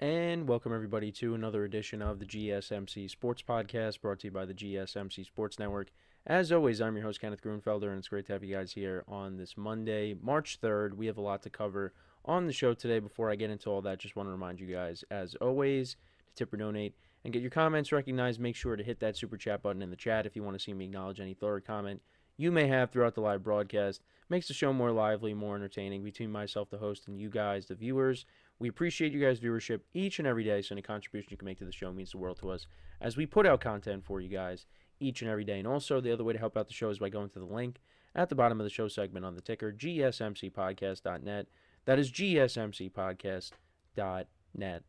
And welcome everybody to another edition of the GSMC Sports Podcast brought to you by the GSMC Sports Network. As always, I'm your host, Kenneth Grunfelder, and it's great to have you guys here on this Monday, March 3rd. We have a lot to cover on the show today. Before I get into all that, just want to remind you guys, as always, to tip or donate and get your comments recognized. Make sure to hit that super chat button in the chat if you want to see me acknowledge any thought or comment you may have throughout the live broadcast. Makes the show more lively, more entertaining between myself, the host, and you guys, the viewers. We appreciate you guys' viewership each and every day, so any contribution you can make to the show means the world to us as we put out content for you guys each and every day. And also, the other way to help out the show is by going to the link at the bottom of the show segment on the ticker, GSMCPodcast.net. That is GSMCPodcast.net.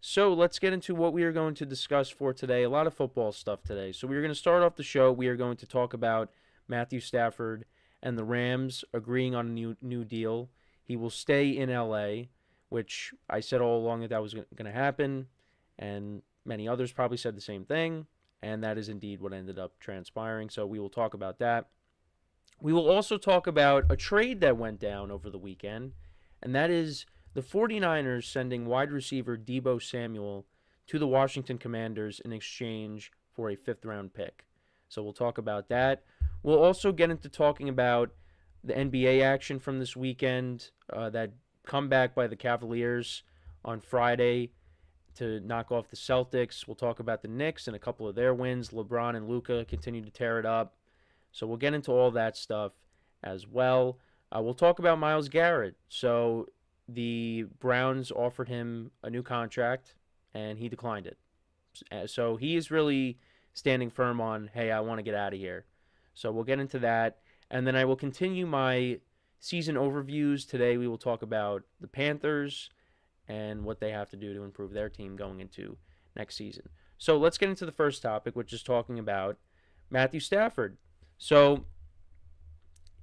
So let's get into what we are going to discuss for today. A lot of football stuff today. So we're going to start off the show. We are going to talk about Matthew Stafford and the Rams agreeing on a new deal. He will stay in L.A., which I said all along that was going to happen, and many others probably said the same thing, and that is indeed what ended up transpiring. So we will talk about that. We will also talk about a trade that went down over the weekend, and that is the 49ers sending wide receiver Deebo Samuel to the Washington Commanders in exchange for a fifth-round pick. So we'll talk about that. We'll also get into talking about the NBA action from this weekend, that comeback by the Cavaliers on Friday to knock off the Celtics. We'll talk about the Knicks and a couple of their wins. LeBron and Luka continue to tear it up. So we'll get into all that stuff as well. We'll talk about Myles Garrett. So the Browns offered him a new contract, and he declined it. So he is really standing firm on, hey, I want to get out of here. So we'll get into that. And then I will continue my season overviews. Today we will talk about the Panthers and what they have to do to improve their team going into next season. So let's get into the first topic, which is talking about Matthew Stafford. So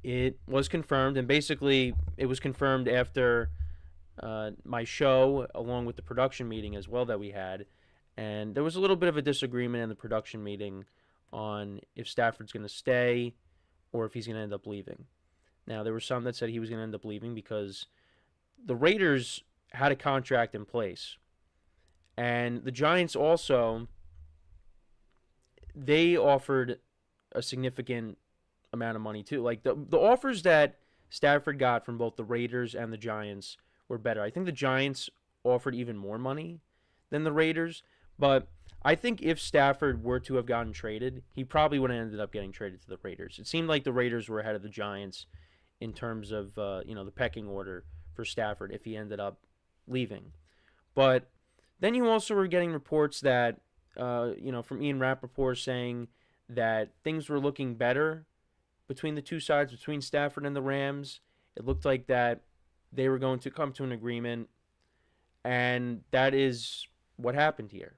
it was confirmed, and basically it was confirmed after my show, along with the production meeting as well that we had. And there was a little bit of a disagreement in the production meeting on if Stafford's going to stay or if he's going to end up leaving. Now, there were some that said he was going to end up leaving because the Raiders had a contract in place. And the Giants also, they offered a significant amount of money too. Like the offers that Stafford got from both the Raiders and the Giants were better. I think the Giants offered even more money than the Raiders. But I think if Stafford were to have gotten traded, he probably would have ended up getting traded to the Raiders. It seemed like the Raiders were ahead of the Giants in terms of the pecking order for Stafford if he ended up leaving. But then you also were getting reports that from Ian Rappaport saying that things were looking better between the two sides, between Stafford and the Rams. It looked like that they were going to come to an agreement, and that is what happened here.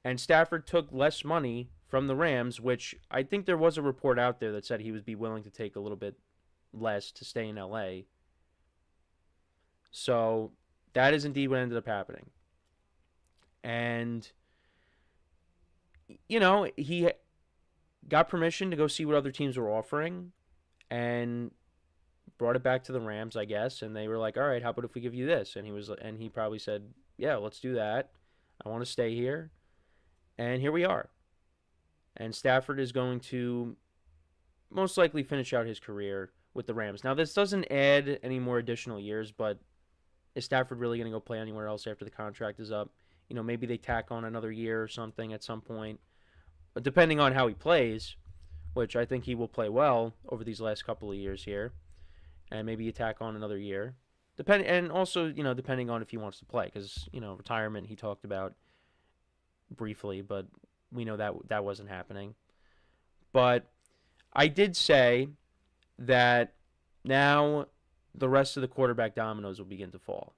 And Stafford took less money from the Rams, which I think there was a report out there that said he would be willing to take a little bit less to stay in LA. So that is indeed what ended up happening. And, he got permission to go see what other teams were offering and brought it back to the Rams, I guess. And they were like, all right, how about if we give you this? And he probably said, yeah, let's do that. I want to stay here. And here we are. And Stafford is going to most likely finish out his career with the Rams. Now, this doesn't add any more additional years, but is Stafford really going to go play anywhere else after the contract is up? Maybe they tack on another year or something at some point. But depending on how he plays, which I think he will play well over these last couple of years here, and maybe you tack on another year. And also, depending on if he wants to play, because, retirement he talked about briefly, but we know that wasn't happening. But I did say that now the rest of the quarterback dominoes will begin to fall.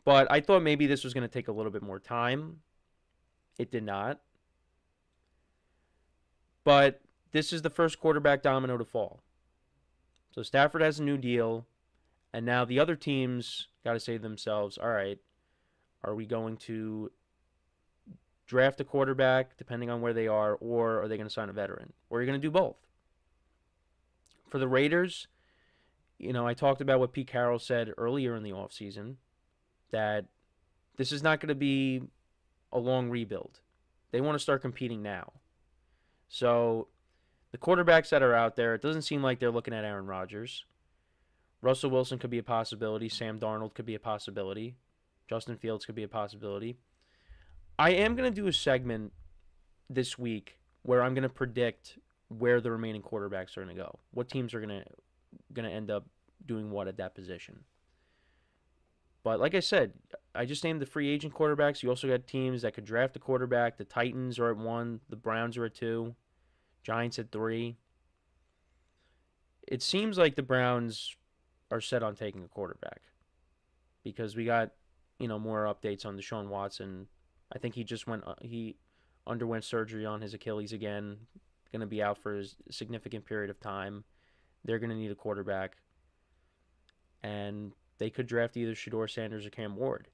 But I thought maybe this was going to take a little bit more time. It did not. But this is the first quarterback domino to fall. So Stafford has a new deal, and now the other teams got to say to themselves, all right, are we going to draft a quarterback depending on where they are, or are they going to sign a veteran? Or are you going to do both? For the Raiders, I talked about what Pete Carroll said earlier in the offseason, that This is not going to be a long rebuild. They want to start competing now. So the quarterbacks that are out there, it doesn't seem like they're looking at Aaron Rodgers. Russell Wilson could be a possibility. Sam Darnold could be a possibility. Justin Fields could be a possibility. I am going to do a segment this week where I'm going to predict where the remaining quarterbacks are going to go. What teams are going to end up doing what at that position. But like I said, I just named the free agent quarterbacks. You also got teams that could draft a quarterback. The Titans are at 1. The Browns are at 2. Giants at 3. It seems like the Browns are set on taking a quarterback because we got, more updates on Deshaun Watson. I think he underwent surgery on his Achilles again, going to be out for a significant period of time. They're going to need a quarterback. And they could draft either Shedeur Sanders or Cam Ward.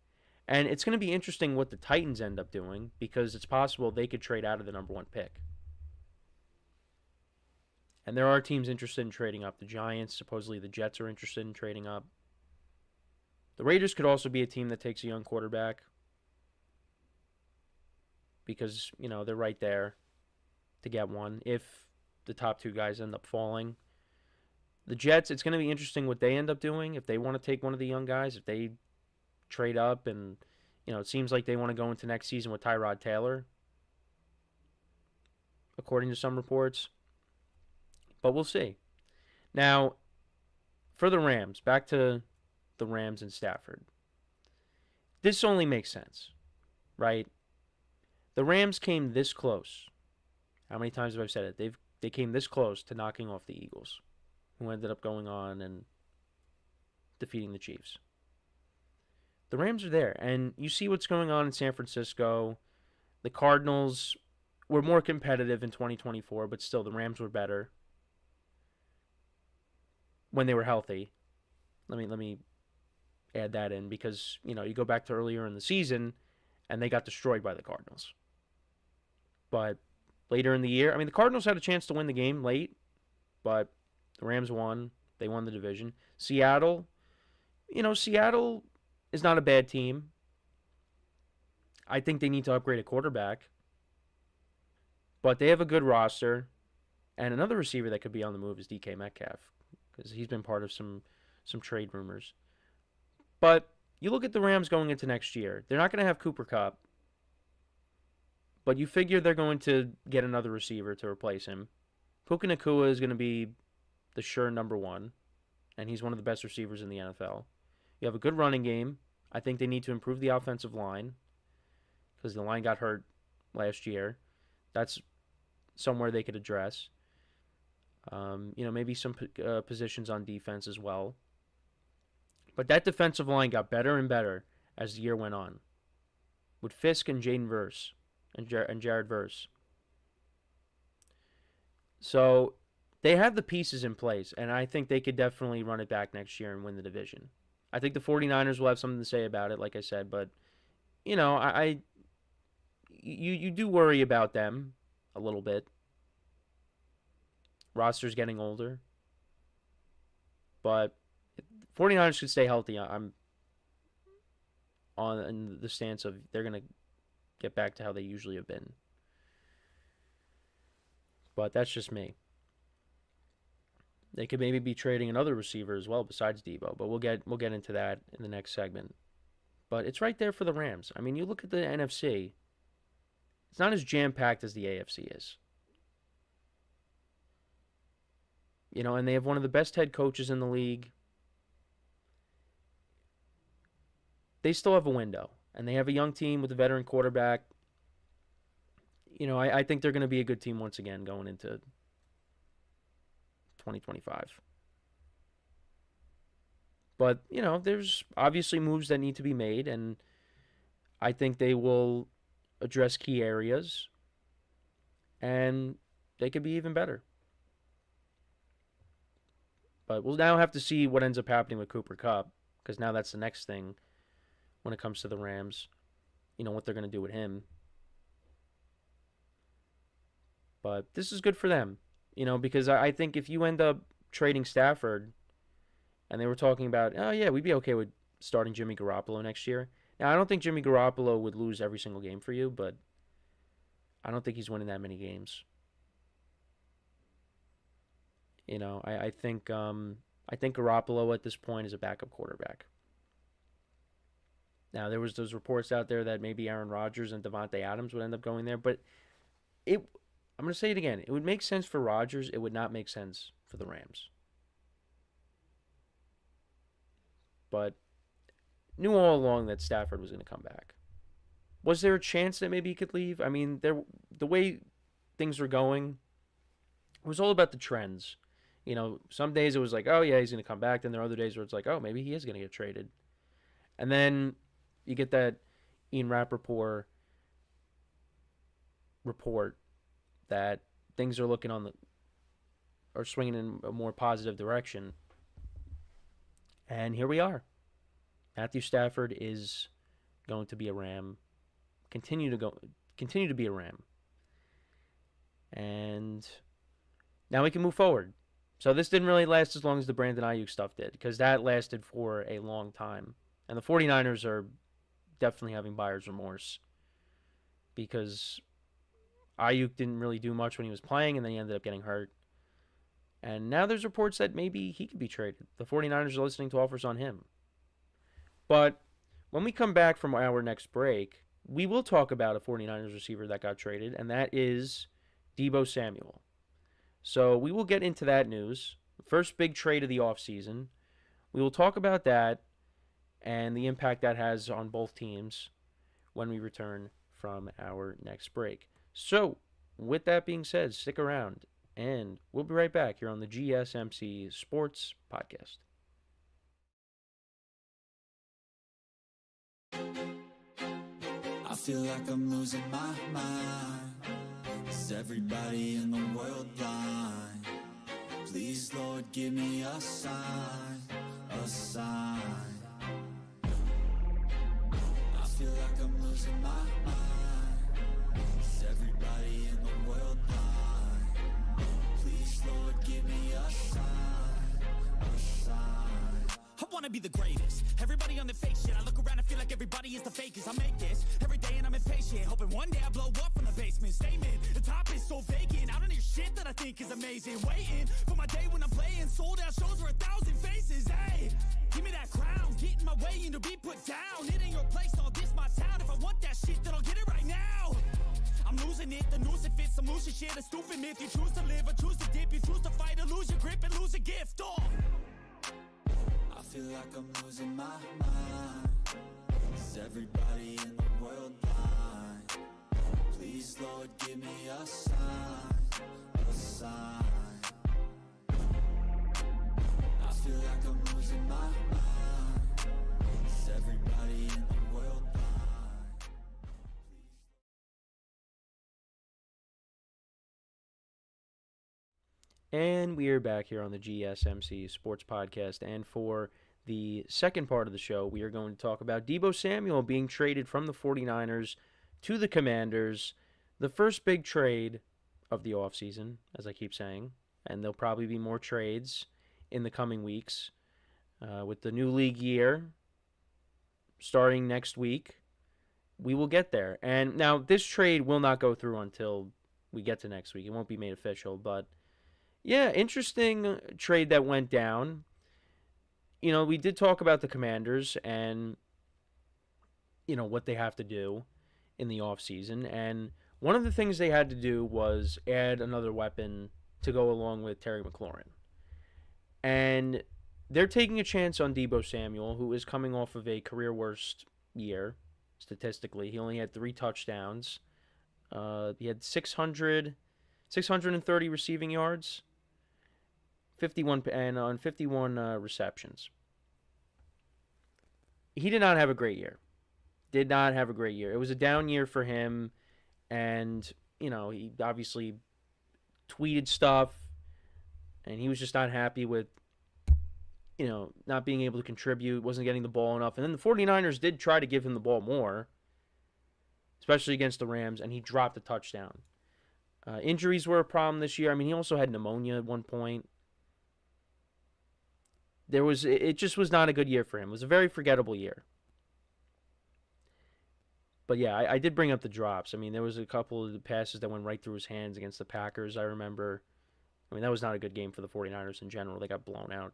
And it's going to be interesting what the Titans end up doing because it's possible they could trade out of the number 1 pick. And there are teams interested in trading up. The Giants, supposedly the Jets are interested in trading up. The Raiders could also be a team that takes a young quarterback because, they're right there to get one if the top 2 guys end up falling. The Jets, it's going to be interesting what they end up doing. If they want to take one of the young guys, if they trade up and, it seems like they want to go into next season with Tyrod Taylor, according to some reports. But we'll see. Now, for the Rams, back to the Rams and Stafford. This only makes sense, right? The Rams came this close. How many times have I said it? They came this close to knocking off the Eagles, who ended up going on and defeating the Chiefs. The Rams are there, and you see what's going on in San Francisco. The Cardinals were more competitive in 2024, but still the Rams were better when they were healthy. Let me add that in because, you go back to earlier in the season and they got destroyed by the Cardinals. But later in the year, the Cardinals had a chance to win the game late, but the Rams won. They won the division. Seattle, Seattle is not a bad team. I think they need to upgrade a quarterback. But they have a good roster. And another receiver that could be on the move is DK Metcalf because he's been part of some trade rumors. But you look at the Rams going into next year. They're not going to have Cooper Kupp. But you figure they're going to get another receiver to replace him. Puka Nacua is going to be the sure number 1, and he's one of the best receivers in the NFL. You have a good running game. I think they need to improve the offensive line because the line got hurt last year. That's somewhere they could address. Maybe some positions on defense as well. But that defensive line got better and better as the year went on with Fisk and Jaden Verse and Jared Verse. So they have the pieces in place, and I think they could definitely run it back next year and win the division. I think the 49ers will have something to say about it, like I said, but, you do worry about them a little bit. Roster's getting older. But if 49ers could stay healthy, I'm on the stance of they're going to get back to how they usually have been. But that's just me. They could maybe be trading another receiver as well besides Deebo, but we'll get into that in the next segment. But it's right there for the Rams. You look at the NFC. It's not as jam-packed as the AFC is. And they have one of the best head coaches in the league. They still have a window, and they have a young team with a veteran quarterback. I think they're going to be a good team once again going into 2025. But, there's obviously moves that need to be made, and I think they will address key areas, and they could be even better. But we'll now have to see what ends up happening with Cooper Kupp, because now that's the next thing when it comes to the Rams, what they're going to do with him. But this is good for them, because I think if you end up trading Stafford, and they were talking about, oh yeah, we'd be okay with starting Jimmy Garoppolo next year. Now, I don't think Jimmy Garoppolo would lose every single game for you, but I don't think he's winning that many games. I think Garoppolo at this point is a backup quarterback. Now, there was those reports out there that maybe Aaron Rodgers and Devontae Adams would end up going there, but I'm going to say it again. It would make sense for Rodgers. It would not make sense for the Rams. But knew all along that Stafford was going to come back. Was there a chance that maybe he could leave? I mean, the way things were going, it was all about the trends. Some days it was like, oh, yeah, he's going to come back. Then there are other days where it's like, oh, maybe he is going to get traded. And then you get that Ian Rappaport report that things are looking are swinging in a more positive direction. And here we are. Matthew Stafford is going to be a Ram. Continue to be a Ram. And now we can move forward. So this didn't really last as long as the Brandon Ayuk stuff did, because that lasted for a long time. And the 49ers are definitely having buyer's remorse, because Ayuk didn't really do much when he was playing, and then he ended up getting hurt. And now there's reports that maybe he could be traded. The 49ers are listening to offers on him. But when we come back from our next break, we will talk about a 49ers receiver that got traded, and that is Deebo Samuel. So we will get into that news. First big trade of the offseason. We will talk about that and the impact that has on both teams when we return from our next break. So, with that being said, stick around, and we'll be right back here on the GSMC Sports Podcast. I feel like I'm losing my mind. Is everybody in the world blind? Please, Lord, give me a sign, a sign. I feel like I'm losing my mind. Is everybody in the world blind? Please, Lord, give me a sign, a sign. I wanna be the greatest. Everybody on the fake shit. I look around and feel like everybody is the fakest. I make this every day and I'm impatient, hoping one day I blow up from the basement. Statement, the top is so vacant. I don't hear shit that I think is amazing. Waiting for my day when I'm playing sold out shows for 1,000 faces. Hey, give me that crown, get in my way and to be put down. It ain't your place, all this my town. If I want that shit, then I'll get it right now. I'm losing it, the noose it fits, some losing shit, a stupid myth. You choose to live or choose to dip, you choose to fight or lose your grip and lose a gift. Oh, I feel like I'm losing my mind. Is everybody in the world blind? Please, Lord, give me a sign, a sign. I feel like I'm losing my mind. Is everybody in the world blind? And we are back here on the GSMC Sports Podcast, and for the second part of the show, we are going to talk about Deebo Samuel being traded from the 49ers to the Commanders. The first big trade of the offseason, as I keep saying, and there'll probably be more trades in the coming weeks. With the new league year starting next week, we will get there. And now this trade will not go through until we get to next week. It won't be made official, but yeah, interesting trade that went down. We did talk about the Commanders and, what they have to do in the offseason. And one of the things they had to do was add another weapon to go along with Terry McLaurin. And they're taking a chance on Deebo Samuel, who is coming off of a career worst year, statistically. He only had 3 touchdowns. He had 630 receiving yards, 51 receptions. He did not have a great year. It was a down year for him, and he obviously tweeted stuff, and he was just not happy with not being able to contribute, wasn't getting the ball enough. And then the 49ers did try to give him the ball more, especially against the Rams, and he dropped a touchdown. Injuries were a problem this year. I mean, he also had pneumonia at one point. It just was not a good year for him. It was a very forgettable year. But yeah, I did bring up the drops. I mean, there was a couple of passes that went right through his hands against the Packers, I remember. I mean, that was not a good game for the 49ers in general. They got blown out.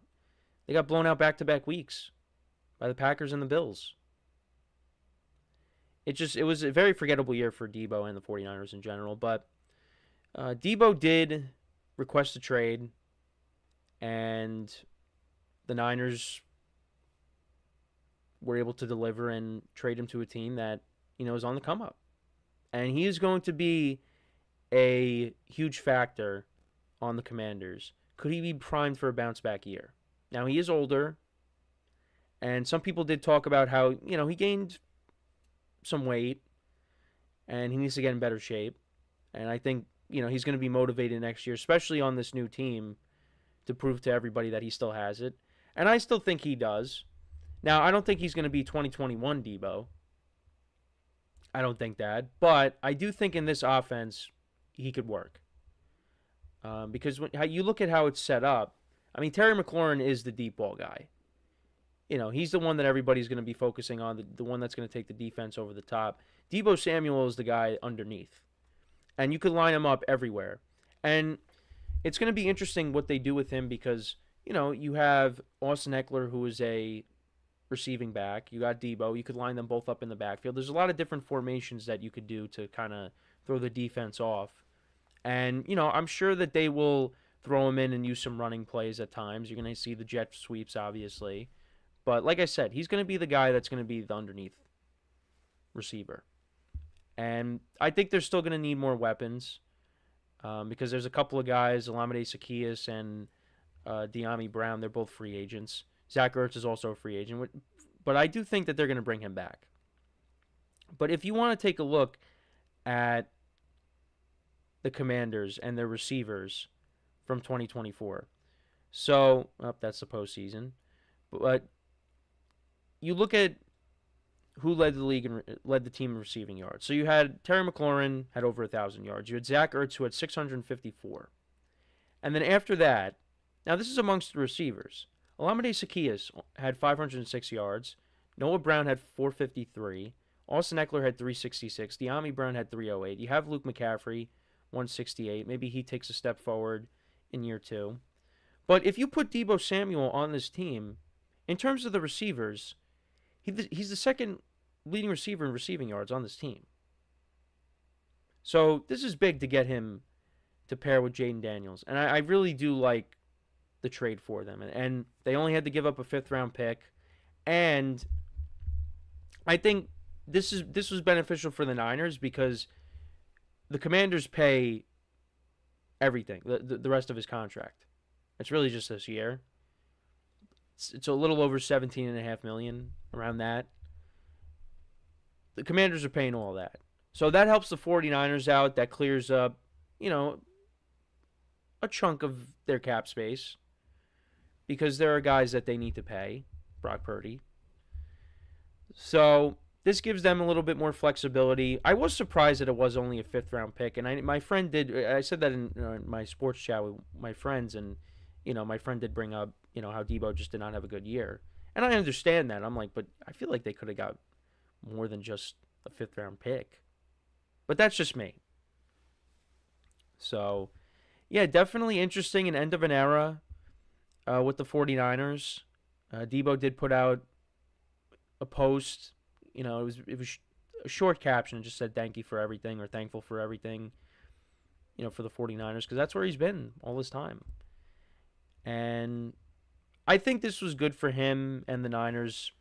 They got blown out back-to-back weeks by the Packers and the Bills. It was a very forgettable year for Deebo and the 49ers in general. But Deebo did request a trade, and the Niners were able to deliver and trade him to a team that, is on the come up. And he is going to be a huge factor on the Commanders. Could he be primed for a bounce back year? Now, he is older, and some people did talk about how, he gained some weight and he needs to get in better shape. And I think, he's going to be motivated next year, especially on this new team, to prove to everybody that he still has it. And I still think he does. Now, I don't think he's going to be 2021 Deebo. I don't think that. But I do think in this offense, he could work. Because when you look at how it's set up, I mean, Terry McLaurin is the deep ball guy. He's the one that everybody's going to be focusing on, the one that's going to take the defense over the top. Deebo Samuel is the guy underneath. And you could line him up everywhere. And it's going to be interesting what they do with him because, you have Austin Eckler, who is a receiving back. You got Deebo. You could line them both up in the backfield. There's a lot of different formations that you could do to kind of throw the defense off. And, I'm sure that they will throw him in and use some running plays at times. You're going to see the jet sweeps, obviously. But like I said, he's going to be the guy that's going to be the underneath receiver. And I think they're still going to need more weapons because there's a couple of guys, Olamide Zaccheaus and De'Ami Brown. They're both free agents. Zach Ertz is also a free agent. But I do think that they're going to bring him back. But if you want to take a look at the Commanders and their receivers from 2024. So, that's the postseason. But you look at who led the league and led the team in receiving yards. So you had Terry McLaurin had over 1,000 yards. You had Zach Ertz who had 654. And then after that, now this is amongst the receivers. Olamide Zaccheaus had 506 yards. Noah Brown had 453. Austin Eckler had 366. De'Ami Brown had 308. You have Luke McCaffrey, 168. Maybe he takes a step forward in year 2. But if you put Deebo Samuel on this team, in terms of the receivers, he's the second leading receiver in receiving yards on this team. So this is big to get him to pair with Jaden Daniels. And I really do like the trade for them. And they only had to give up a 5th-round pick. And I think this was beneficial for the Niners because the Commanders pay everything, the rest of his contract. It's really just this year. It's a little over $17.5 million, around that. The Commanders are paying all that. So that helps the 49ers out. That clears up, a chunk of their cap space because there are guys that they need to pay. Brock Purdy. So this gives them a little bit more flexibility. I was surprised that it was only a 5th-round pick. And my friend did, I said that in my sports chat with my friends, and, my friend did bring up, how Deebo just did not have a good year. And I understand that. I'm like, but I feel like they could have got more than just a 5th-round pick. But that's just me. So, yeah, definitely interesting, an end of an era with the 49ers. Deebo did put out a post. It was a short caption. It just said thank you for everything, or thankful for everything, for the 49ers, because that's where he's been all this time. And I think this was good for him and the Niners.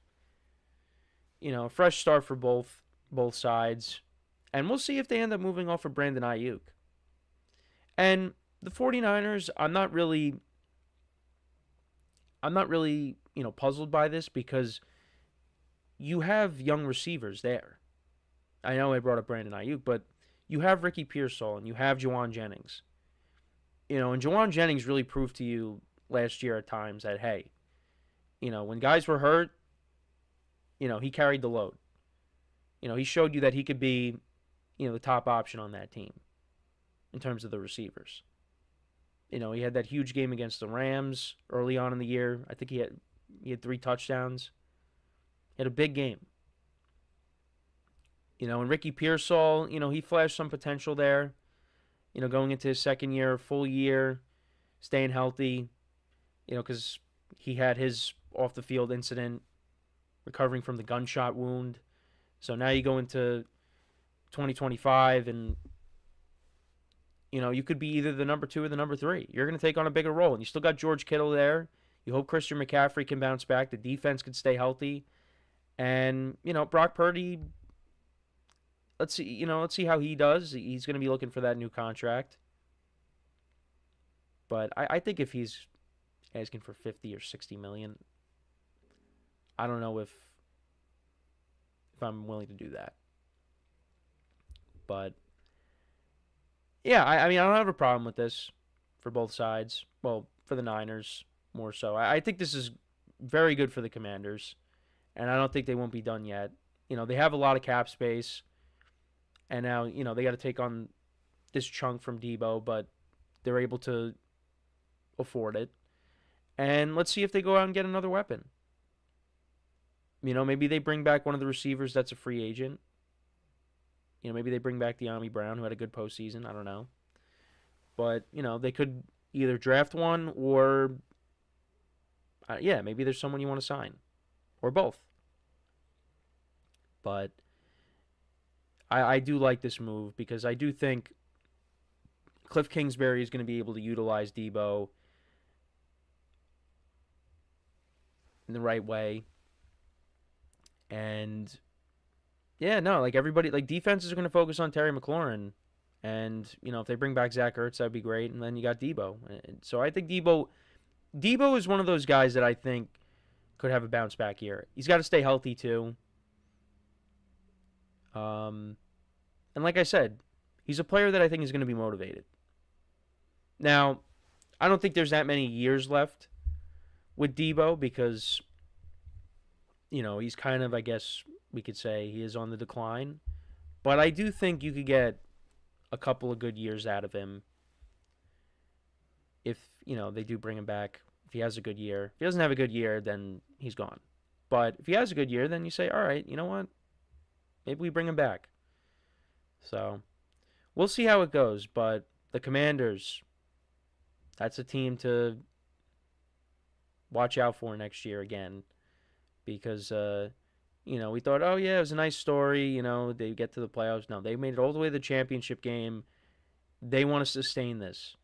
A fresh start for both sides. And we'll see if they end up moving off of Brandon Ayuk. And the 49ers, I'm not really, puzzled by this because you have young receivers there. I know I brought up Brandon Ayuk, but you have Ricky Pearsall and you have Juwan Jennings. And Juwan Jennings really proved to you last year at times that, hey, when guys were hurt, he carried the load. He showed you that he could be, the top option on that team in terms of the receivers. He had that huge game against the Rams early on in the year. I think he had 3 touchdowns. He had a big game. And Ricky Pearsall, he flashed some potential there. Going into his second year, full year, staying healthy. Because he had his off the field incident, recovering from the gunshot wound. So now you go into 2025 and you could be either the number 2 or the number 3. You're going to take on a bigger role, and you still got George Kittle there. You hope Christian McCaffrey can bounce back. The defense can stay healthy, and Brock Purdy. Let's see. Let's see how he does. He's going to be looking for that new contract, but I think if he's asking for 50 or 60 million, I don't know if I'm willing to do that. But yeah, I mean, I don't have a problem with this for both sides. Well, for the Niners, more so. I think this is very good for the Commanders, and I don't think they won't be done yet. They have a lot of cap space, and now, they got to take on this chunk from Deebo, but they're able to afford it. And let's see if they go out and get another weapon. Maybe they bring back one of the receivers that's a free agent. Maybe they bring back De'Ami Brown, who had a good postseason. I don't know. But, they could either draft one or, maybe there's someone you want to sign. Or both. But I do like this move because I do think Cliff Kingsbury is going to be able to utilize Deebo in the right way. And everybody, defenses are going to focus on Terry McLaurin. And, if they bring back Zach Ertz, that'd be great. And then you got Deebo. And so I think Deebo is one of those guys that I think could have a bounce back year. He's got to stay healthy too. And like I said, he's a player that I think is going to be motivated. Now, I don't think there's that many years left with Deebo because, he's kind of, I guess we could say, he is on the decline. But I do think you could get a couple of good years out of him if, they do bring him back. If he has a good year. If he doesn't have a good year, then he's gone. But if he has a good year, then you say, all right, you know what? Maybe we bring him back. So, we'll see how it goes. But the Commanders, that's a team to watch out for next year again. Because, we thought, oh, yeah, it was a nice story. They get to the playoffs. No, they made it all the way to the championship game. They want to sustain this.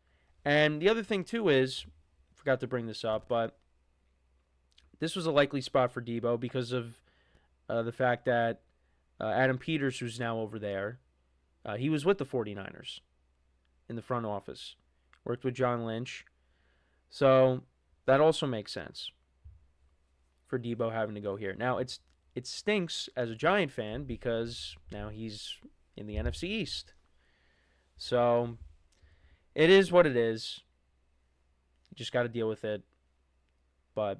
And the other thing, too, is, forgot to bring this up, but this was a likely spot for Deebo because of the fact that Adam Peters, who's now over there, he was with the 49ers in the front office. Worked with John Lynch. So that also makes sense for Deebo having to go here. Now, it stinks as a Giant fan because now he's in the NFC East. So it is what it is. You just got to deal with it. But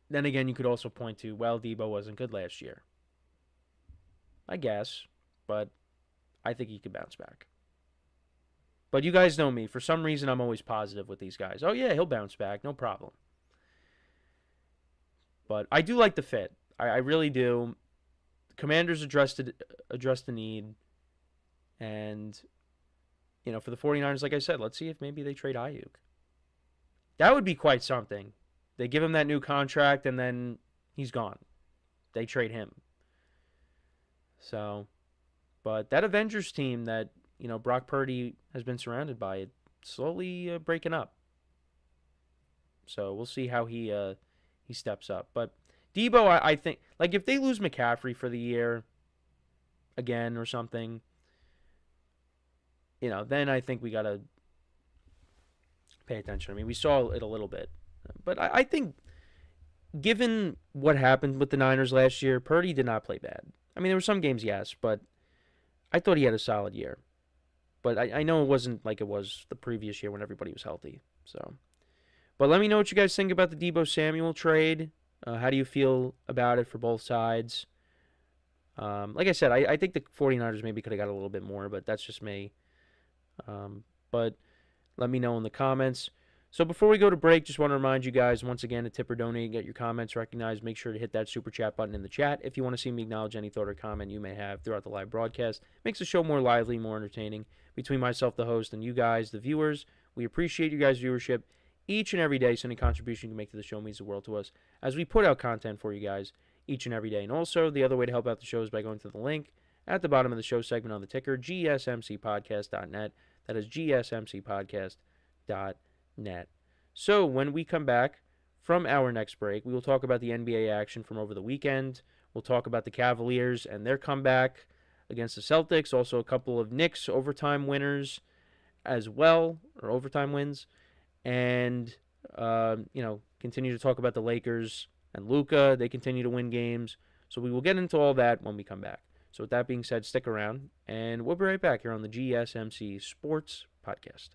then again, you could also point to, well, Deebo wasn't good last year. I guess, but I think he could bounce back. But you guys know me. For some reason, I'm always positive with these guys. Oh, yeah, he'll bounce back. No problem. But I do like the fit. I really do. The Commanders addressed the need. And, for the 49ers, like I said, let's see if maybe they trade Ayuk. That would be quite something. They give him that new contract, and then he's gone. They trade him. So, but that Avengers team that, Brock Purdy has been surrounded by, it's slowly breaking up. So we'll see how he steps up. But Deebo, I think, if they lose McCaffrey for the year again or something, then I think we got to pay attention. I mean, we saw it a little bit. But I think, given what happened with the Niners last year, Purdy did not play bad. I mean, there were some games, yes, but I thought he had a solid year. But I know it wasn't like it was the previous year when everybody was healthy. So, but let me know what you guys think about the Deebo Samuel trade. How do you feel about it for both sides? Like I said, I think the 49ers maybe could have got a little bit more, but that's just me. But let me know in the comments. So before we go to break, just want to remind you guys, once again, to tip or donate and get your comments recognized. Make sure to hit that super chat button in the chat if you want to see me acknowledge any thought or comment you may have throughout the live broadcast. Makes the show more lively, more entertaining. Between myself, the host, and you guys, the viewers, we appreciate you guys' viewership each and every day. So any contribution you can make to the show means the world to us as we put out content for you guys each and every day. And also, the other way to help out the show is by going to the link at the bottom of the show segment on the ticker, GSMCPodcast.net. That is GSMCPodcast.net. So when we come back from our next break, we will talk about the NBA action from over the weekend. We'll talk about the Cavaliers and their comeback against the Celtics. Also a couple of Knicks overtime winners as well, or overtime wins. And, continue to talk about the Lakers and Luka. They continue to win games. So we will get into all that when we come back. So with that being said, stick around, and we'll be right back here on the GSMC Sports Podcast.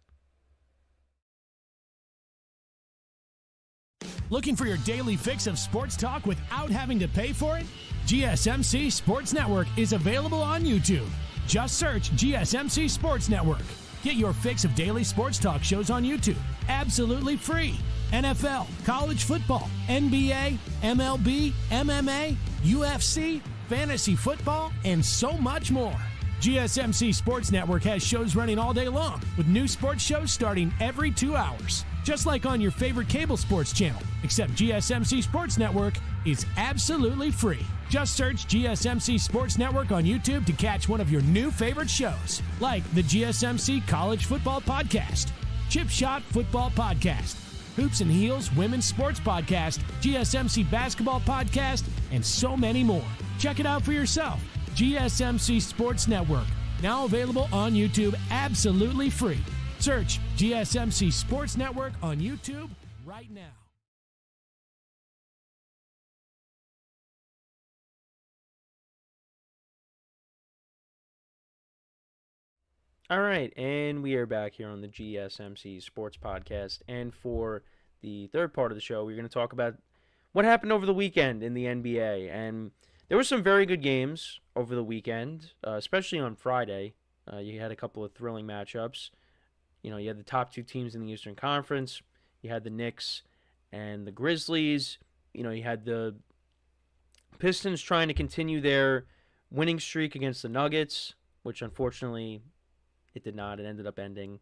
Looking for your daily fix of sports talk without having to pay for it? GSMC Sports Network is available on YouTube. Just search GSMC Sports Network. Get your fix of daily sports talk shows on YouTube, absolutely free. NFL, college football, NBA, MLB, MMA, UFC, fantasy football, and so much more. GSMC Sports Network has shows running all day long, with new sports shows starting every 2 hours. Just like on your favorite cable sports channel, except GSMC Sports Network is absolutely free. Just search GSMC Sports Network on YouTube to catch one of your new favorite shows, like the GSMC College Football Podcast, Chip Shot Football Podcast, Hoops and Heels Women's Sports Podcast, GSMC Basketball Podcast, and so many more. Check it out for yourself. GSMC Sports Network, now available on YouTube absolutely free. Search GSMC Sports Network on YouTube right now. All right, and we are back here on the GSMC Sports Podcast. And for the third part of the show, we're going to talk about what happened over the weekend in the NBA. And there were some very good games over the weekend, especially on Friday. You had a couple of thrilling matchups. You had the top two teams in the Eastern Conference. You had the Knicks and the Grizzlies. You had the Pistons trying to continue their winning streak against the Nuggets, which unfortunately it did not. It ended up ending.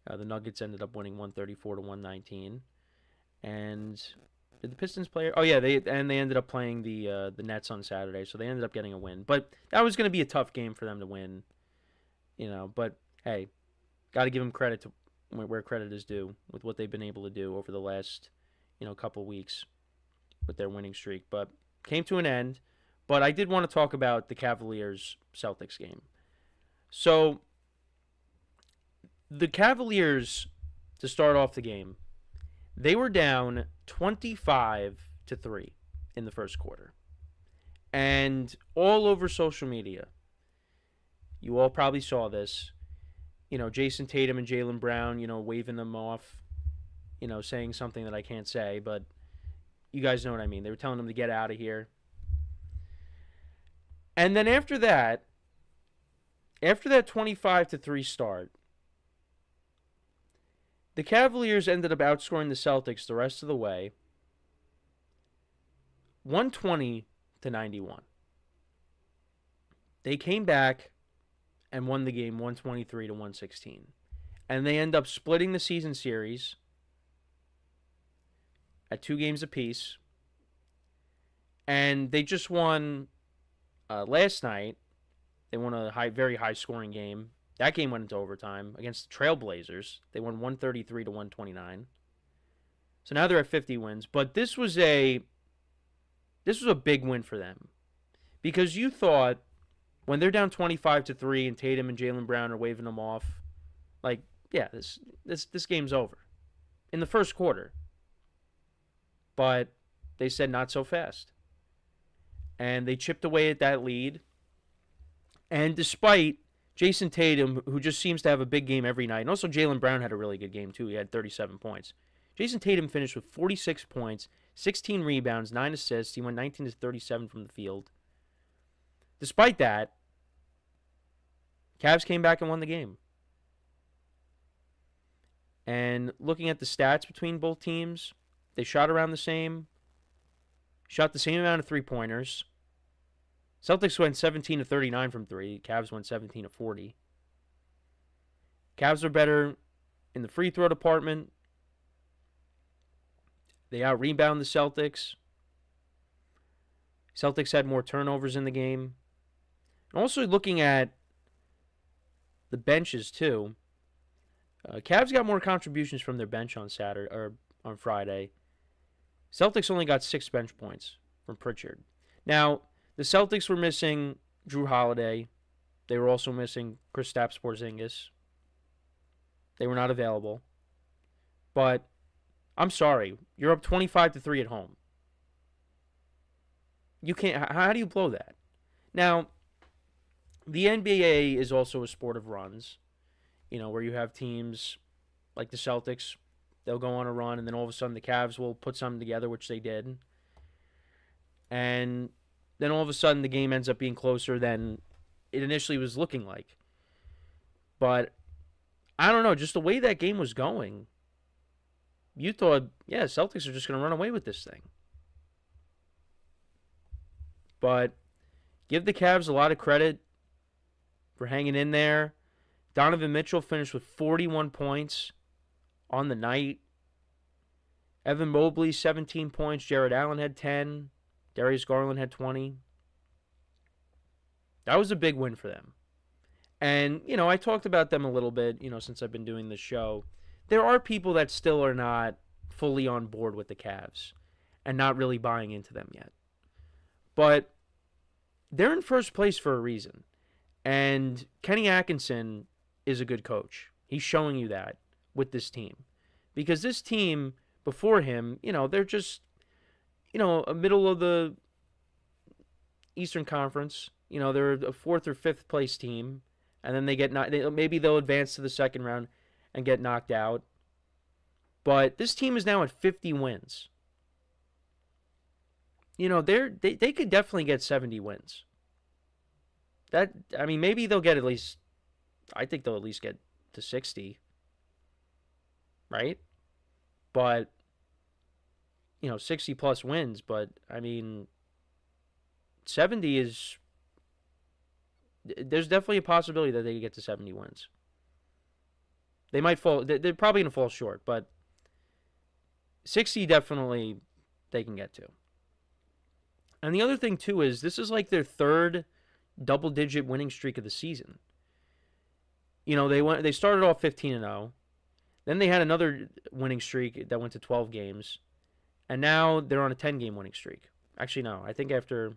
The Nuggets ended up winning 134-119. And did the Pistons play? Oh yeah, they ended up playing the Nets on Saturday, so they ended up getting a win. But that was going to be a tough game for them to win. But hey, got to give them credit to where credit is due with what they've been able to do over the last, couple weeks with their winning streak. But came to an end. But I did want to talk about the Cavaliers-Celtics game. So the Cavaliers, to start off the game, they were down 25-3 in the first quarter. And all over social media, you all probably saw this. Jason Tatum and Jaylen Brown, waving them off, saying something that I can't say, but you guys know what I mean. They were telling them to get out of here. And then after that 25-3 start, the Cavaliers ended up outscoring the Celtics the rest of the way, 120-91. They came back and won the game 123-116. And they end up splitting the season series at 2 games apiece. And they just won last night. They won a very high-scoring game. That game went into overtime against the Trailblazers. They won 133-129. So now they're at 50 wins. But this was a big win for them. Because you thought, when they're down 25-3 and Tatum and Jaylen Brown are waving them off, this game's over in the first quarter. But they said not so fast. And they chipped away at that lead. And despite Jason Tatum, who just seems to have a big game every night, and also Jaylen Brown had a really good game too. He had 37 points. Jason Tatum finished with 46 points, 16 rebounds, 9 assists. He went 19-37 from the field. Despite that, Cavs came back and won the game. And looking at the stats between both teams, they shot around the same. Shot the same amount of three-pointers. Celtics went 17 of 39 from three. Cavs went 17 of 40. Cavs are better in the free throw department. They out-rebound the Celtics. Celtics had more turnovers in the game. And also looking at the benches too. Cavs got more contributions from their bench on Saturday or on Friday. Celtics only got 6 bench points from Pritchard. Now, the Celtics were missing Drew Holiday. They were also missing Kristaps Porzingis. They were not available. But I'm sorry, you're up 25-3 at home. You can't. How do you blow that? Now, the NBA is also a sport of runs. You know, where you have teams like the Celtics, they'll go on a run, and then all of a sudden the Cavs will put something together, which they did. And then all of a sudden the game ends up being closer than it initially was looking like. But I don't know, just the way that game was going, you thought, yeah, Celtics are just going to run away with this thing. But give the Cavs a lot of credit for hanging in there. Donovan Mitchell finished with 41 points on the night. Evan Mobley, 17 points. Jared Allen had 10. Darius Garland had 20. That was a big win for them. And, you know, I talked about them a little bit, you know, since I've been doing this show. There are people that still are not fully on board with the Cavs and not really buying into them yet. But they're in first place for a reason. And Kenny Atkinson is a good coach. He's showing you that with this team. Because this team before him, you know, they're just, you know, a middle of the Eastern Conference. You know, they're a 4th or 5th place team. And then they get maybe they'll advance to the second round and get knocked out. But this team is now at 50 wins. You know, they could definitely get 70 wins. Maybe they'll get at least, I think they'll at least get to 60. Right? But, you know, 60 plus wins. But, 70 is, there's definitely a possibility that they could get to 70 wins. They might fall, they're probably going to fall short. But 60 definitely they can get to. And the other thing, too, is this is like their 3rd double-digit winning streak of the season. You know, they started off 15-0. Then they had another winning streak that went to 12 games. And now they're on a 10-game winning streak. Actually, no. I think after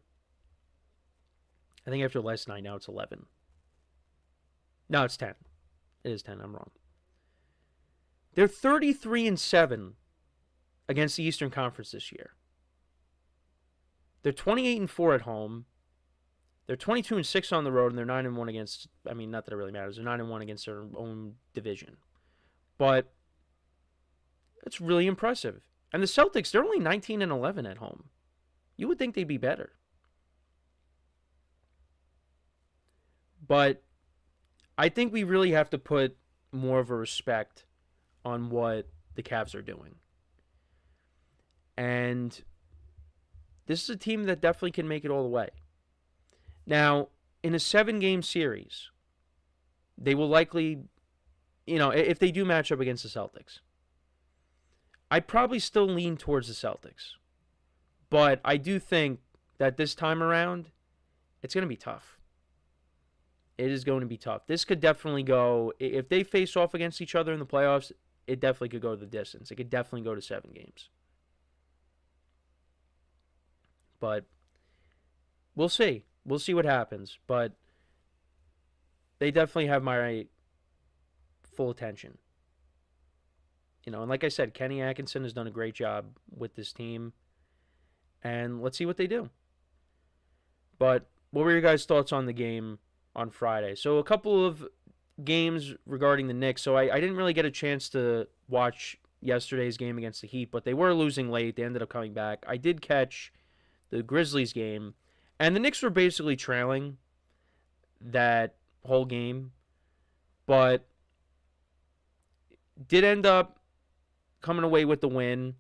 last night, now it's 11. No, it's 10. It is 10. I'm wrong. They're 33-7 against the Eastern Conference this year. They're 28-4 at home. They're 22-6 on the road, and they're 9-1 against. Not that it really matters. They're 9-1 against their own division, but it's really impressive. And the Celtics, they're only 19-11 at home. You would think they'd be better, but I think we really have to put more of a respect on what the Cavs are doing, and this is a team that definitely can make it all the way. Now, in a 7-game series, they will likely, you know, if they do match up against the Celtics, I'd probably still lean towards the Celtics. But I do think that this time around, it's going to be tough. It is going to be tough. This could definitely go, if they face off against each other in the playoffs, it definitely could go the distance. It could definitely go to 7 games. But we'll see. We'll see what happens. But they definitely have my full attention. You know, and like I said, Kenny Atkinson has done a great job with this team. And let's see what they do. But what were your guys' thoughts on the game on Friday? So a couple of games regarding the Knicks. So I didn't really get a chance to watch yesterday's game against the Heat, but they were losing late. They ended up coming back. I did catch the Grizzlies game, and the Knicks were basically trailing that whole game, but did end up coming away with the win.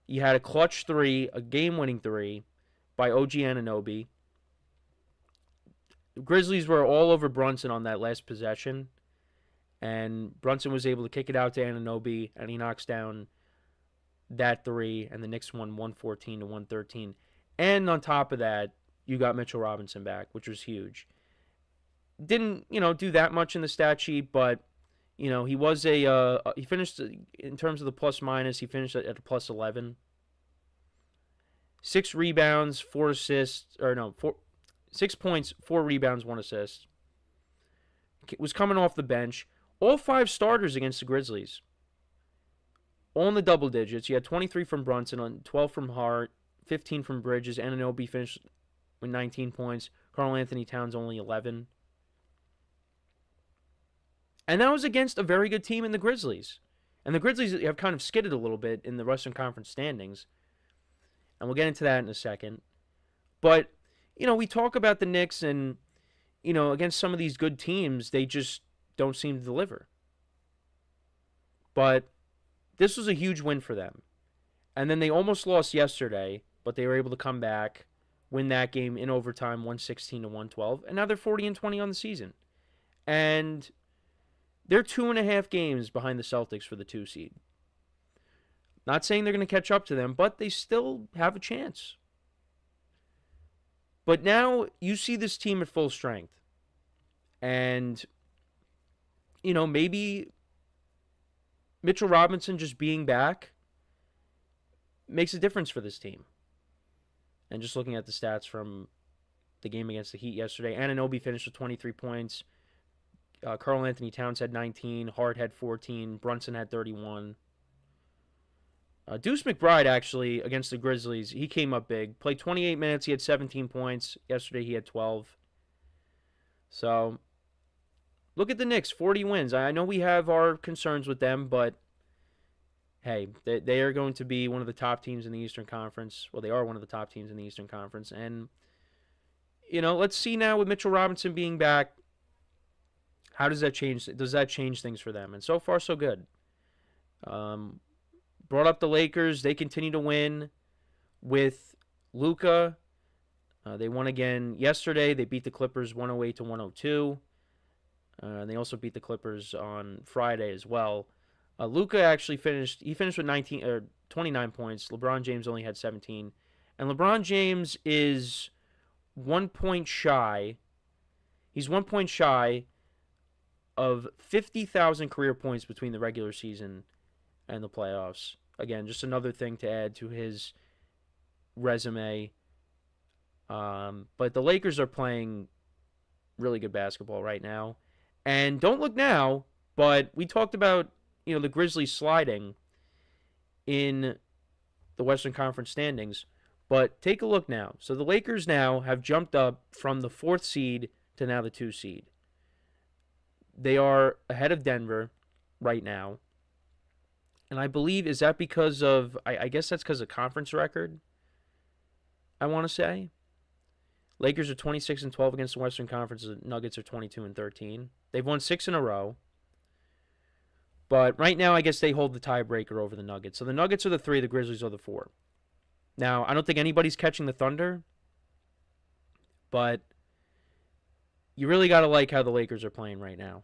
You had a clutch 3, a game-winning 3 by OG Anunoby. The Grizzlies were all over Brunson on that last possession, and Brunson was able to kick it out to Anunoby, and he knocks down that 3, and the Knicks won 114 to 113. And on top of that, you got Mitchell Robinson back, which was huge. Didn't, do that much in the stat sheet, but, he was he finished, in terms of the plus minus, he finished at a plus 11. 6 rebounds, 4 assists, 6 points, 4 rebounds, 1 assist. Was coming off the bench. All 5 starters against the Grizzlies. All in the double digits. You had 23 from Brunson, 12 from Hart, 15 from Bridges. Anunoby finished with 19 points. Karl Anthony Towns only 11. And that was against a very good team in the Grizzlies. And the Grizzlies have kind of skidded a little bit in the Western Conference standings. And we'll get into that in a second. But, we talk about the Knicks and, against some of these good teams, they just don't seem to deliver. But this was a huge win for them. And then they almost lost yesterday, but they were able to come back, win that game in overtime, 116 to 112. And now they're 40-20 on the season. And they're 2.5 games behind the Celtics for the 2 seed. Not saying they're going to catch up to them, but they still have a chance. But now you see this team at full strength. And, maybe Mitchell Robinson just being back makes a difference for this team. And just looking at the stats from the game against the Heat yesterday, Anunoby finished with 23 points. Karl Anthony Towns had 19. Hart had 14. Brunson had 31. Deuce McBride, actually, against the Grizzlies, he came up big. Played 28 minutes. He had 17 points. Yesterday, he had 12. So, look at the Knicks, 40 wins. I know we have our concerns with them, but, hey, they are going to be one of the top teams in the Eastern Conference. Well, they are one of the top teams in the Eastern Conference. And, let's see now with Mitchell Robinson being back, how does that change? Does that change things for them? And so far, so good. Brought up the Lakers. They continue to win with Luka. They won again yesterday. They beat the Clippers 108 to 102. They also beat the Clippers on Friday as well. Luka actually finished. He finished with 29 points. LeBron James only had 17, and LeBron James is 1 point shy. He's 1 point shy of 50,000 career points between the regular season and the playoffs. Again, just another thing to add to his resume. But the Lakers are playing really good basketball right now. And don't look now, but we talked about, the Grizzlies sliding in the Western Conference standings. But take a look now. So the Lakers now have jumped up from the 4th seed to now the 2 seed. They are ahead of Denver right now. And I believe, is that because of, I guess that's because of conference record, I want to say. Lakers are 26-12 against the Western Conference. The Nuggets are 22-13. They've won 6 in a row. But right now, I guess they hold the tiebreaker over the Nuggets. So the Nuggets are the 3, the Grizzlies are the 4. Now, I don't think anybody's catching the Thunder. But you really got to like how the Lakers are playing right now.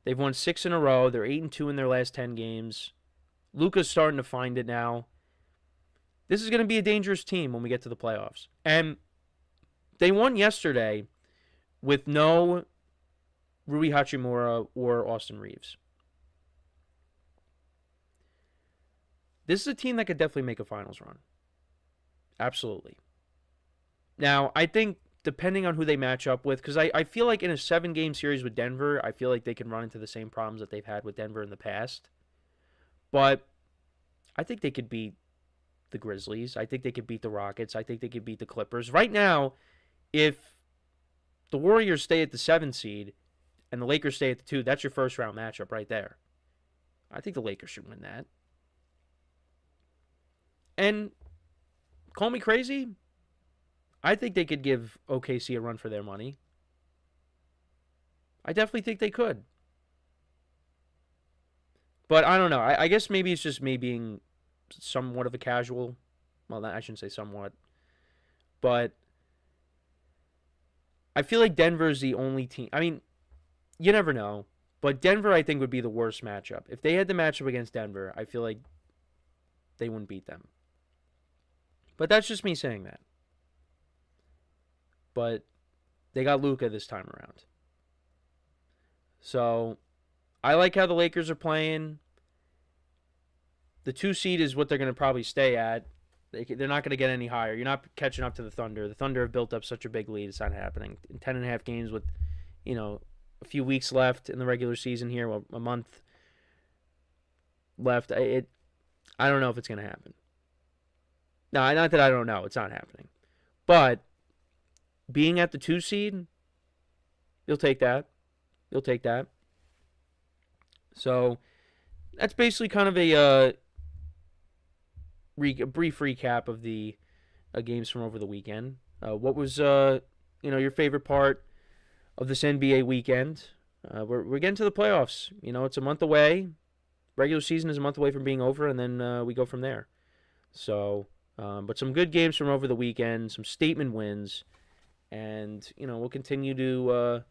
They've won 6 in a row. They're 8-2 in their last 10 games. Luka's starting to find it now. This is going to be a dangerous team when we get to the playoffs. And they won yesterday with no Rui Hachimura or Austin Reeves. This is a team that could definitely make a finals run. Absolutely. Now, I think depending on who they match up with, because I feel like in a 7-game series with Denver, I feel like they can run into the same problems that they've had with Denver in the past. But I think they could beat the Grizzlies. I think they could beat the Rockets. I think they could beat the Clippers. Right now, if the Warriors stay at the 7th seed and the Lakers stay at the 2, that's your first-round matchup right there. I think the Lakers should win that. And call me crazy, I think they could give OKC a run for their money. I definitely think they could. But I don't know. I guess maybe it's just me being somewhat of a casual. Well, I shouldn't say somewhat. But I feel like Denver's the only team. I mean, you never know. But Denver, I think, would be the worst matchup. If they had the matchup against Denver, I feel like they wouldn't beat them. But that's just me saying that. But they got Luka this time around. So I like how the Lakers are playing. The 2 seed is what they're going to probably stay at. They're not going to get any higher. You're not catching up to the Thunder. The Thunder have built up such a big lead. It's not happening. In 10.5 games with, a few weeks left in the regular season here, a month left. I don't know if it's going to happen. No, not that I don't know. It's not happening. But being at the 2 seed, you'll take that. You'll take that. So that's basically kind of a brief recap of the games from over the weekend. What was your favorite part of this NBA weekend? We're getting to the playoffs. It's a month away. Regular season is a month away from being over, and then we go from there. So, but some good games from over the weekend, some statement wins, and we'll continue to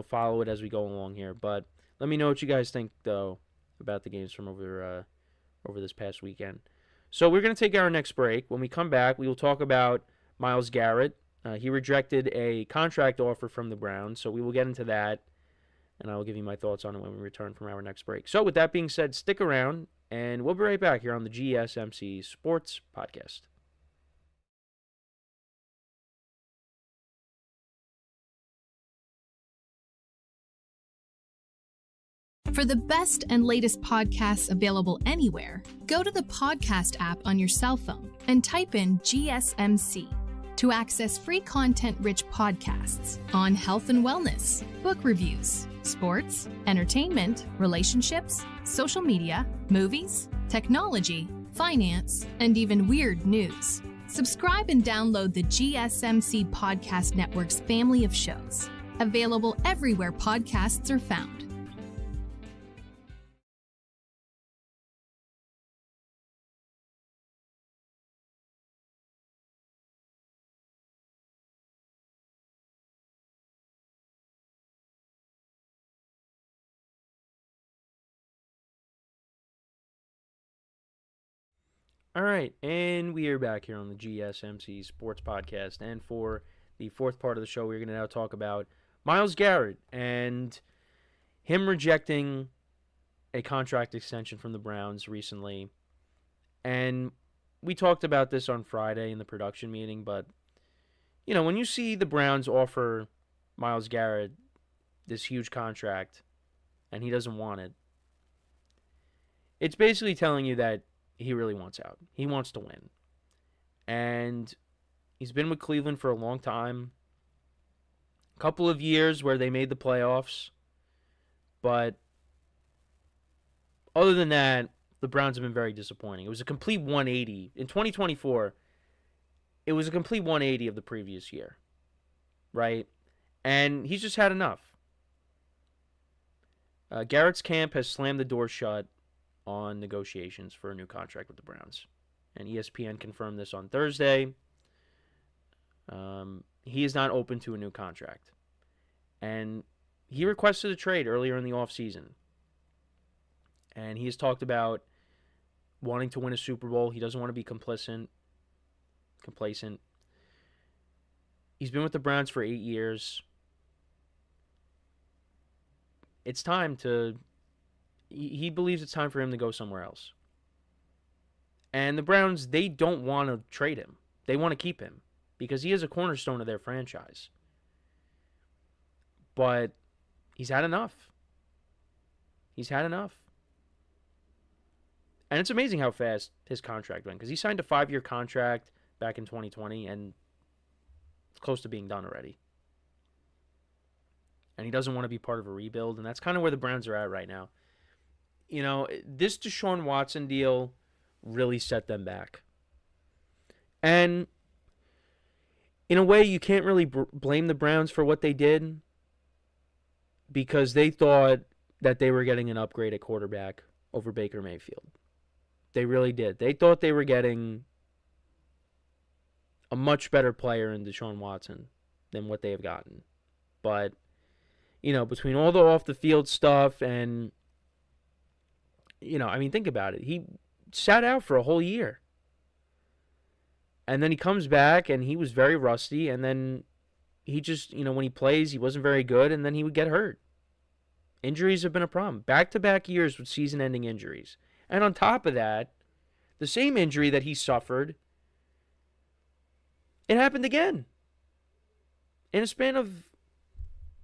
follow it as we go along here. But let me know what you guys think though about the games from over this past weekend. So we're going to take our next break. When we come back, we will talk about Myles Garrett. He rejected a contract offer from the Browns, so we will get into that, and I will give you my thoughts on it when we return from our next break. So with that being said, stick around, and we'll be right back here on the GSMC Sports Podcast. For the best and latest podcasts available anywhere, go to the podcast app on your cell phone and type in GSMC to access free content-rich podcasts on health and wellness, book reviews, sports, entertainment, relationships, social media, movies, technology, finance, and even weird news. Subscribe and download the GSMC Podcast Network's family of shows, available everywhere podcasts are found. All right, and we are back here on the GSMC Sports Podcast, and for the fourth part of the show, we're going to now talk about Myles Garrett and him rejecting a contract extension from the Browns recently. And we talked about this on Friday in the production meeting, but, when you see the Browns offer Myles Garrett this huge contract and he doesn't want it, it's basically telling you that he really wants out. He wants to win. And he's been with Cleveland for a long time. A couple of years where they made the playoffs. But other than that, the Browns have been very disappointing. It was a complete 180. In 2024, it was a complete 180 of the previous year. Right? And he's just had enough. Garrett's camp has slammed the door shut on negotiations for a new contract with the Browns. And ESPN confirmed this on Thursday. He is not open to a new contract. And he requested a trade earlier in the offseason. And he has talked about wanting to win a Super Bowl. He doesn't want to be complacent. He's been with the Browns for 8 years. It's time to... He believes it's time for him to go somewhere else. And the Browns, they don't want to trade him. They want to keep him because he is a cornerstone of their franchise. But he's had enough. He's had enough. And it's amazing how fast his contract went because he signed a 5-year contract back in 2020 and it's close to being done already. And he doesn't want to be part of a rebuild, and that's kind of where the Browns are at right now. This Deshaun Watson deal really set them back. And in a way, you can't really blame the Browns for what they did because they thought that they were getting an upgrade at quarterback over Baker Mayfield. They really did. They thought they were getting a much better player in Deshaun Watson than what they have gotten. But, between all the off-the-field stuff and, think about it. He sat out for a whole year. And then he comes back, and he was very rusty, and then he just, when he plays, he wasn't very good, and then he would get hurt. Injuries have been a problem. Back-to-back years with season-ending injuries. And on top of that, the same injury that he suffered, it happened again in a span of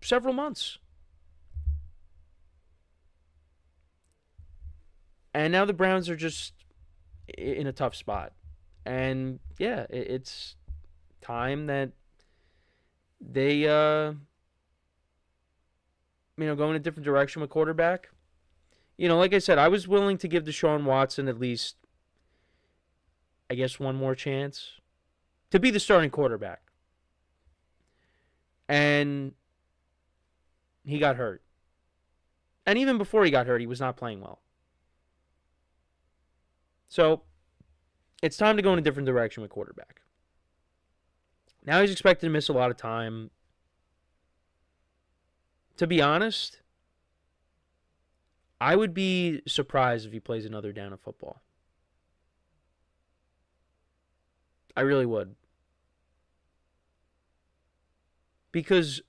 several months. And now the Browns are just in a tough spot. And, yeah, it's time that they, go in a different direction with quarterback. Like I said, I was willing to give Deshaun Watson at least, I guess, one more chance to be the starting quarterback. And he got hurt. And even before he got hurt, he was not playing well. So, it's time to go in a different direction with quarterback. Now he's expected to miss a lot of time. To be honest, I would be surprised if he plays another down of football. I really would. Because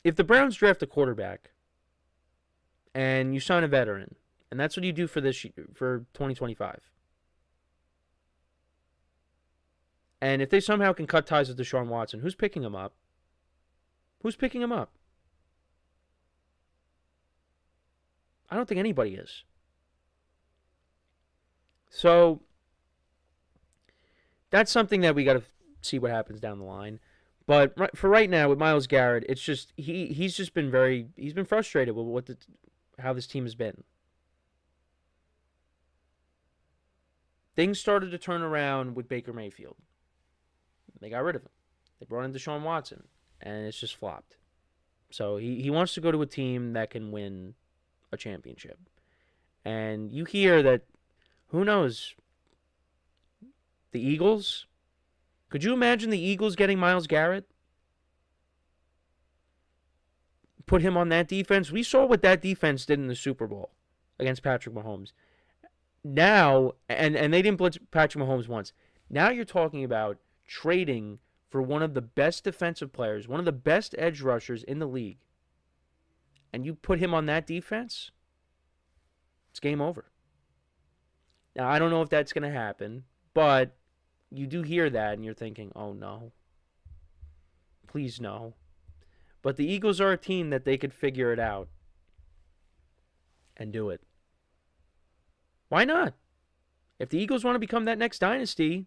if the Browns draft a quarterback and you sign a veteran, and that's what you do for 2025. And if they somehow can cut ties with Deshaun Watson, who's picking him up? Who's picking him up? I don't think anybody is. So that's something that we got to see what happens down the line. But for right now with Myles Garrett, it's just he's been frustrated with how this team has been. Things started to turn around with Baker Mayfield. They got rid of him. They brought in Deshaun Watson, and it's just flopped. So he wants to go to a team that can win a championship. And you hear that, who knows, the Eagles? Could you imagine the Eagles getting Myles Garrett? Put him on that defense? We saw what that defense did in the Super Bowl against Patrick Mahomes. Now, and they didn't blitz Patrick Mahomes once. Now you're talking about trading for one of the best defensive players, one of the best edge rushers in the league, and you put him on that defense, it's game over. Now, I don't know if that's going to happen, but you do hear that, and you're thinking, oh, no. Please, no. But the Eagles are a team that they could figure it out and do it. Why not? If the Eagles want to become that next dynasty,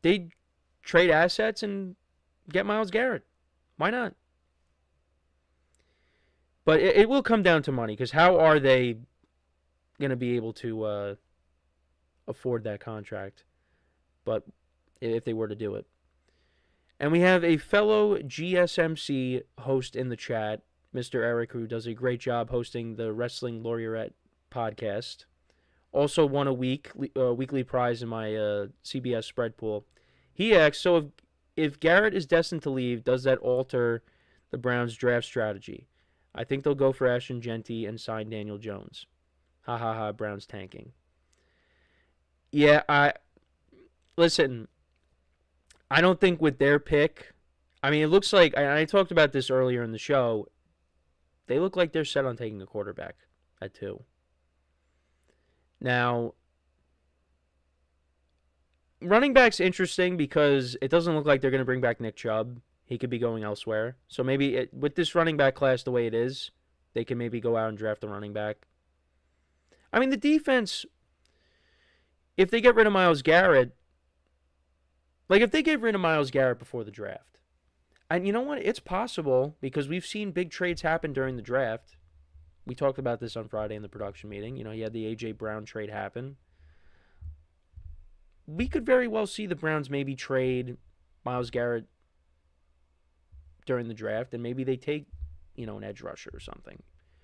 they'd trade assets and get Myles Garrett. Why not? But it will come down to money, because how are they going to be able to afford that contract? But if they were to do it. And we have a fellow GSMC host in the chat, Mr. Eric, who does a great job hosting the Wrestling Laurierette podcast. Also won a weekly prize in my CBS spread pool. He asks, so if Garrett is destined to leave, does that alter the Browns' draft strategy? I think they'll go for Ashton Genty and sign Daniel Jones. Ha ha ha, Browns tanking. Yeah, listen, I don't think with their pick, I mean, it looks like, I talked about this earlier in the show, they look like they're set on taking a quarterback at 2. Now, running back's interesting because it doesn't look like they're going to bring back Nick Chubb. He could be going elsewhere. So maybe with this running back class the way it is, they can maybe go out and draft a running back. I mean, the defense, if they get rid of Myles Garrett, like if they get rid of Myles Garrett before the draft, and you know what? It's possible because we've seen big trades happen during the draft. We talked about this on Friday in the production meeting. You know, you had the A.J. Brown trade happen. We could very well see the Browns maybe trade Myles Garrett during the draft, and maybe they take, an edge rusher or something.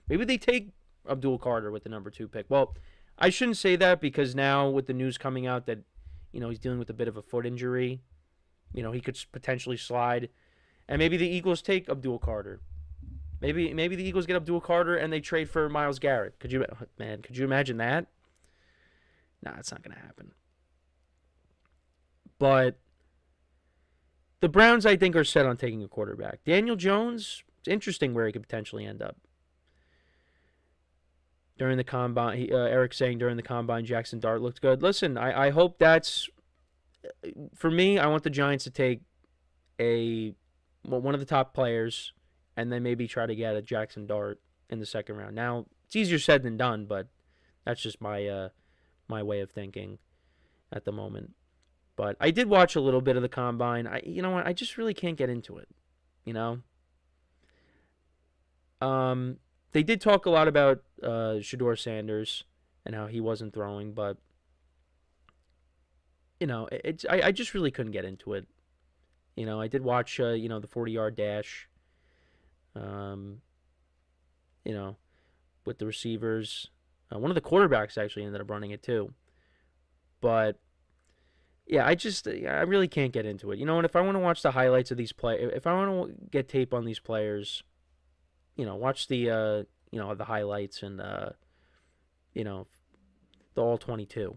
Maybe they take Abdul Carter with the number 2 pick. Well, I shouldn't say that because now with the news coming out that, he's dealing with a bit of a foot injury, he could potentially slide. And maybe the Eagles take Abdul Carter. Maybe the Eagles get Abdul Carter and they trade for Myles Garrett. Could you imagine that? Nah, it's not going to happen. But the Browns, I think, are set on taking a quarterback. Daniel Jones, it's interesting where he could potentially end up. During the combine, Eric saying during the combine, Jackson Dart looked good. Listen, I hope that's, for me, I want the Giants to take one of the top players and then maybe try to get a Jackson Dart in the second round. Now, it's easier said than done, but that's just my way of thinking at the moment. But I did watch a little bit of the combine. You know what? I just really can't get into it. They did talk a lot about Shedeur Sanders and how he wasn't throwing, but I just really couldn't get into it. I did watch the 40-yard dash. With the receivers. One of the quarterbacks actually ended up running it too. But yeah, I really can't get into it. And if I want to watch the highlights of these players, if I want to get tape on these players, watch the the highlights and the all 22,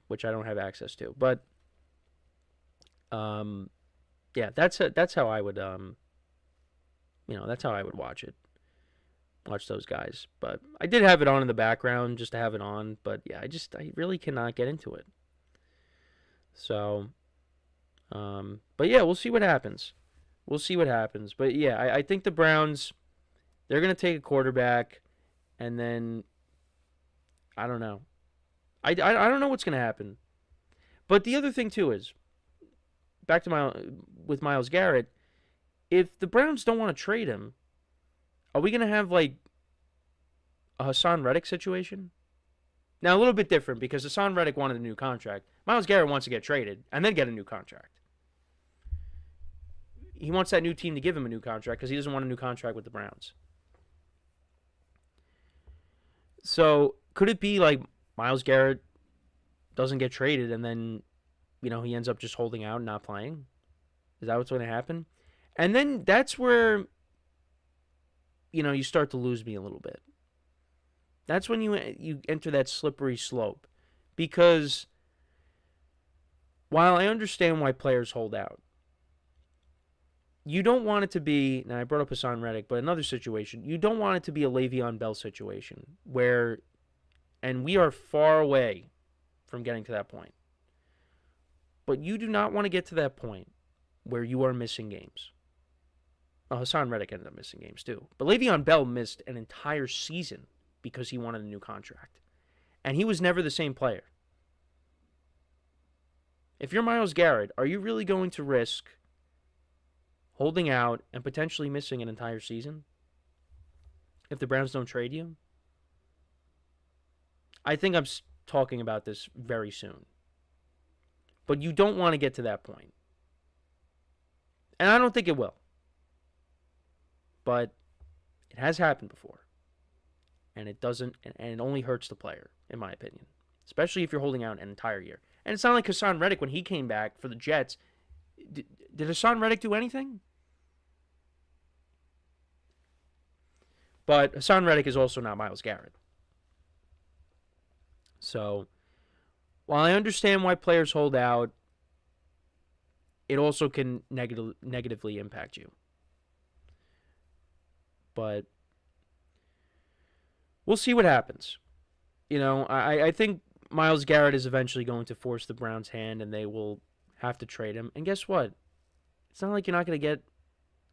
which I don't have access to. But yeah, that's how I would that's how I would watch it. Watch those guys. But I did have it on in the background just to have it on, but yeah, I really cannot get into it. So but yeah, we'll see what happens. But yeah, I think the Browns, they're going to take a quarterback, and then I don't know. I don't know what's going to happen. But the other thing too is, back to with Myles Garrett, if the Browns don't want to trade him, are we going to have like a Hassan Reddick situation? Now, a little bit different because Hassan Reddick wanted a new contract. Myles Garrett wants to get traded and then get a new contract. He wants that new team to give him a new contract because he doesn't want a new contract with the Browns. So, could it be like Myles Garrett doesn't get traded and then, he ends up just holding out and not playing? Is that what's going to happen? And then that's where, you start to lose me a little bit. That's when you enter that slippery slope. Because while I understand why players hold out, you don't want it to be, now I brought up Hassan Reddick, but another situation, you don't want it to be a Le'Veon Bell situation where, and we are far away from getting to that point, but you do not want to get to that point where you are missing games. Well, Hassan Reddick ended up missing games too, but Le'Veon Bell missed an entire season because he wanted a new contract, and he was never the same player. If you're Myles Garrett, are you really going to risk holding out and potentially missing an entire season if the Browns don't trade you? I think I'm talking about this very soon. But you don't want to get to that point. And I don't think it will. But it has happened before. And it doesn't, and it only hurts the player, in my opinion. Especially if you're holding out an entire year. And it's not like Hassan Reddick, when he came back for the Jets, did Hassan Reddick do anything? But Hassan Reddick is also not Myles Garrett. So, while I understand why players hold out, it also can negatively impact you. But we'll see what happens. I think Myles Garrett is eventually going to force the Browns' hand, and they will have to trade him. And guess what? It's not like you're not going to get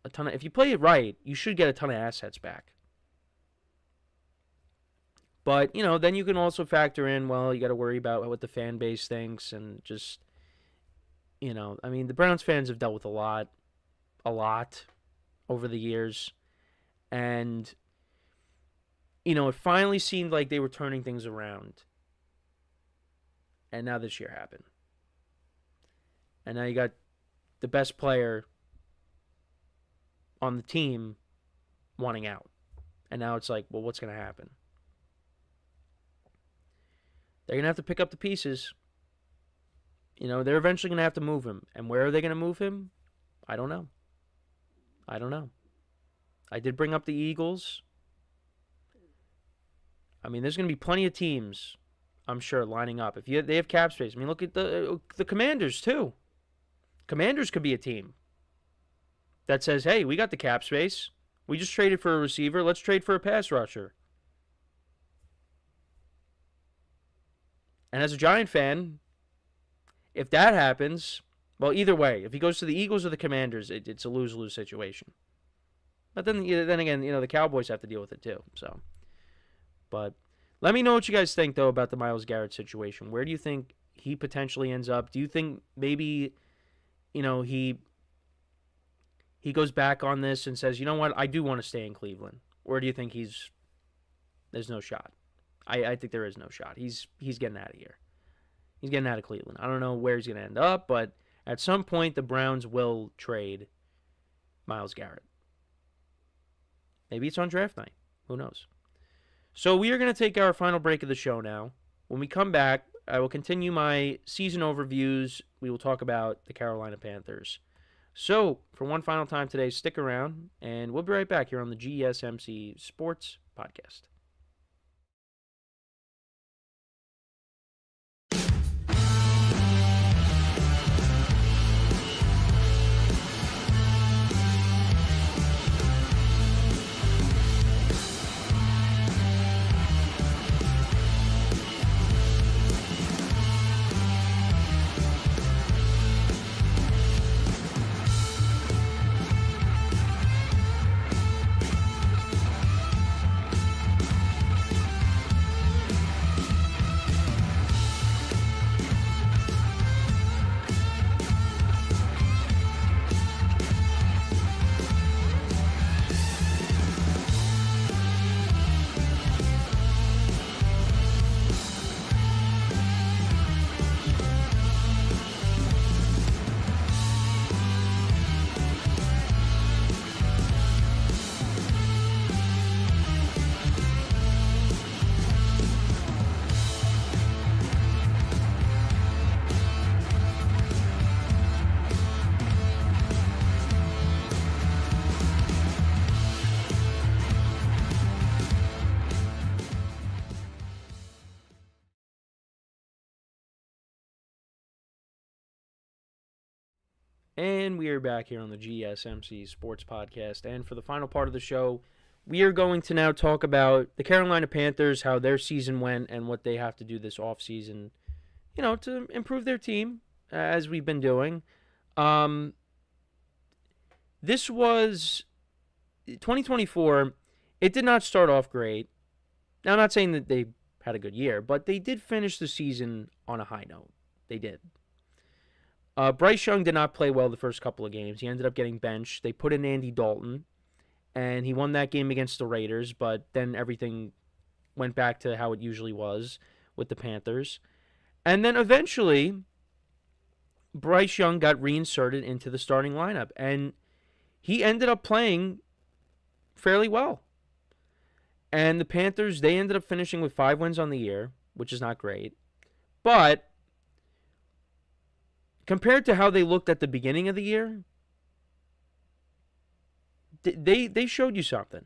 a ton of... If you play it right, you should get a ton of assets back. But, then you can also factor in, well, you got to worry about what the fan base thinks and just, the Browns fans have dealt with a lot over the years. And, it finally seemed like they were turning things around. And now this year happened. And now you got the best player on the team wanting out. And now it's like, well, what's going to happen? They're going to have to pick up the pieces. They're eventually going to have to move him. And where are they going to move him? I don't know. I did bring up the Eagles. I mean, there's going to be plenty of teams, I'm sure, lining up. They have cap space. I mean, look at the Commanders, too. Commanders could be a team that says, hey, we got the cap space. We just traded for a receiver. Let's trade for a pass rusher. And as a Giant fan, if that happens, well, either way, if he goes to the Eagles or the Commanders, it's a lose-lose situation. But then again, the Cowboys have to deal with it too. So, but let me know what you guys think though about the Myles Garrett situation. Where do you think he potentially ends up? Do you think maybe, he goes back on this and says, you know what, I do want to stay in Cleveland? Or do you think there's no shot? I think there is no shot. He's getting out of here. He's getting out of Cleveland. I don't know where he's going to end up, but at some point the Browns will trade Myles Garrett. Maybe it's on draft night. Who knows? So we are going to take our final break of the show now. When we come back, I will continue my season overviews. We will talk about the Carolina Panthers. So, for one final time today, stick around, and we'll be right back here on the GSMC Sports Podcast. And we are back here on the GSMC Sports Podcast. And for the final part of the show, we are going to now talk about the Carolina Panthers, how their season went, and what they have to do this offseason, to improve their team, as we've been doing. This was 2024. It did not start off great. Now, I'm not saying that they had a good year, but they did finish the season on a high note. They did. Bryce Young did not play well the first couple of games. He ended up getting benched. They put in Andy Dalton, and he won that game against the Raiders, but then everything went back to how it usually was with the Panthers. And then eventually, Bryce Young got reinserted into the starting lineup, and he ended up playing fairly well. And the Panthers, they ended up finishing with 5 wins on the year, which is not great. But compared to how they looked at the beginning of the year, they showed you something.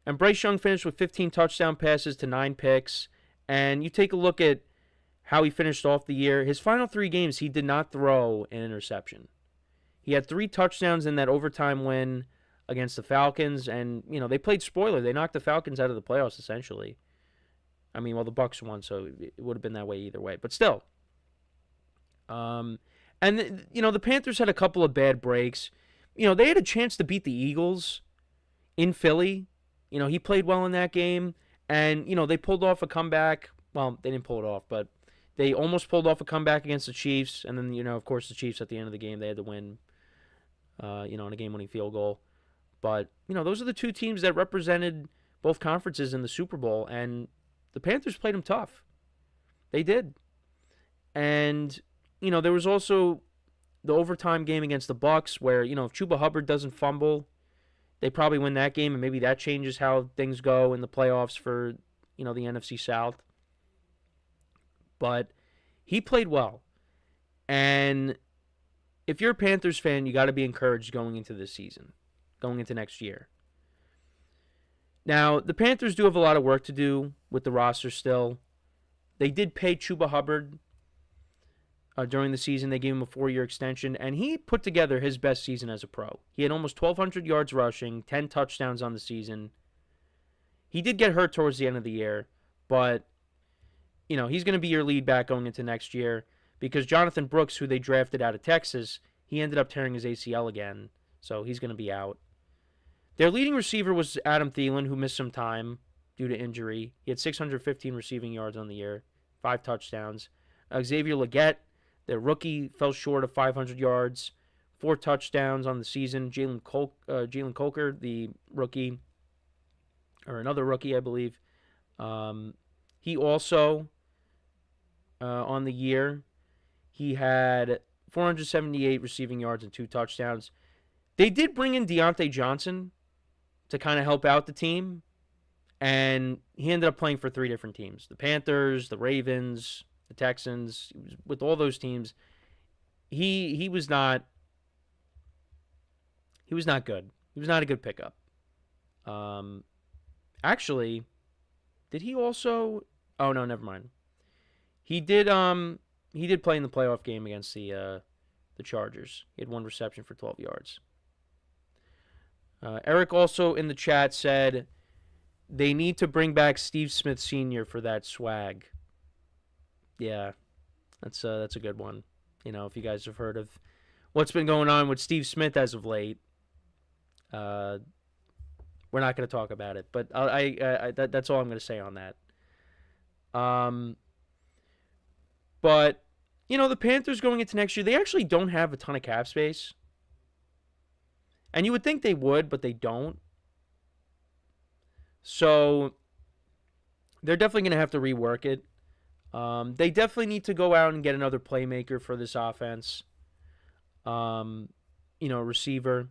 And Bryce Young finished with 15 touchdown passes to 9 picks. And you take a look at how he finished off the year. His final 3 games, he did not throw an interception. He had 3 touchdowns in that overtime win against the Falcons. And, they played spoiler. They knocked the Falcons out of the playoffs, essentially. I mean, well, the Bucs won, so it would have been that way either way. But still. And, the Panthers had a couple of bad breaks. They had a chance to beat the Eagles in Philly. He played well in that game. And, they pulled off a comeback. Well, they didn't pull it off, but they almost pulled off a comeback against the Chiefs. And then, of course, the Chiefs at the end of the game, they had to win, on a game-winning field goal. But, those are the 2 teams that represented both conferences in the Super Bowl. And the Panthers played them tough. They did. And there was also the overtime game against the Bucs where, if Chuba Hubbard doesn't fumble, they probably win that game, and maybe that changes how things go in the playoffs for, the NFC South. But he played well. And if you're a Panthers fan, you got to be encouraged going into this season, going into next year. Now, the Panthers do have a lot of work to do with the roster still. They did pay Chuba Hubbard during the season. They gave him a 4-year extension, and he put together his best season as a pro. He had almost 1,200 yards rushing, 10 touchdowns on the season. He did get hurt towards the end of the year, but he's going to be your lead back going into next year because Jonathan Brooks, who they drafted out of Texas, he ended up tearing his ACL again, so he's going to be out. Their leading receiver was Adam Thielen, who missed some time due to injury. He had 615 receiving yards on the year, 5 touchdowns. Xavier Legette, their rookie, fell short of 500 yards, 4 touchdowns on the season. Jalen Coker, the rookie, or another rookie, I believe. He also, on the year, he had 478 receiving yards and 2 touchdowns. They did bring in Deontay Johnson to kind of help out the team, and he ended up playing for 3 different teams. The Panthers, the Ravens, the Texans. With all those teams, he was not good. He was not a good pickup. Actually, did he also? Oh no, never mind. He did play in the playoff game against the Chargers. He had 1 reception for 12 yards. Eric also in the chat said they need to bring back Steve Smith Sr. for that swag. Yeah, that's a good one. If you guys have heard of what's been going on with Steve Smith as of late, we're not going to talk about it. But that's all I'm going to say on that. But the Panthers going into next year, they actually don't have a ton of cap space. And you would think they would, but they don't. So they're definitely going to have to rework it. They definitely need to go out and get another playmaker for this offense. Receiver.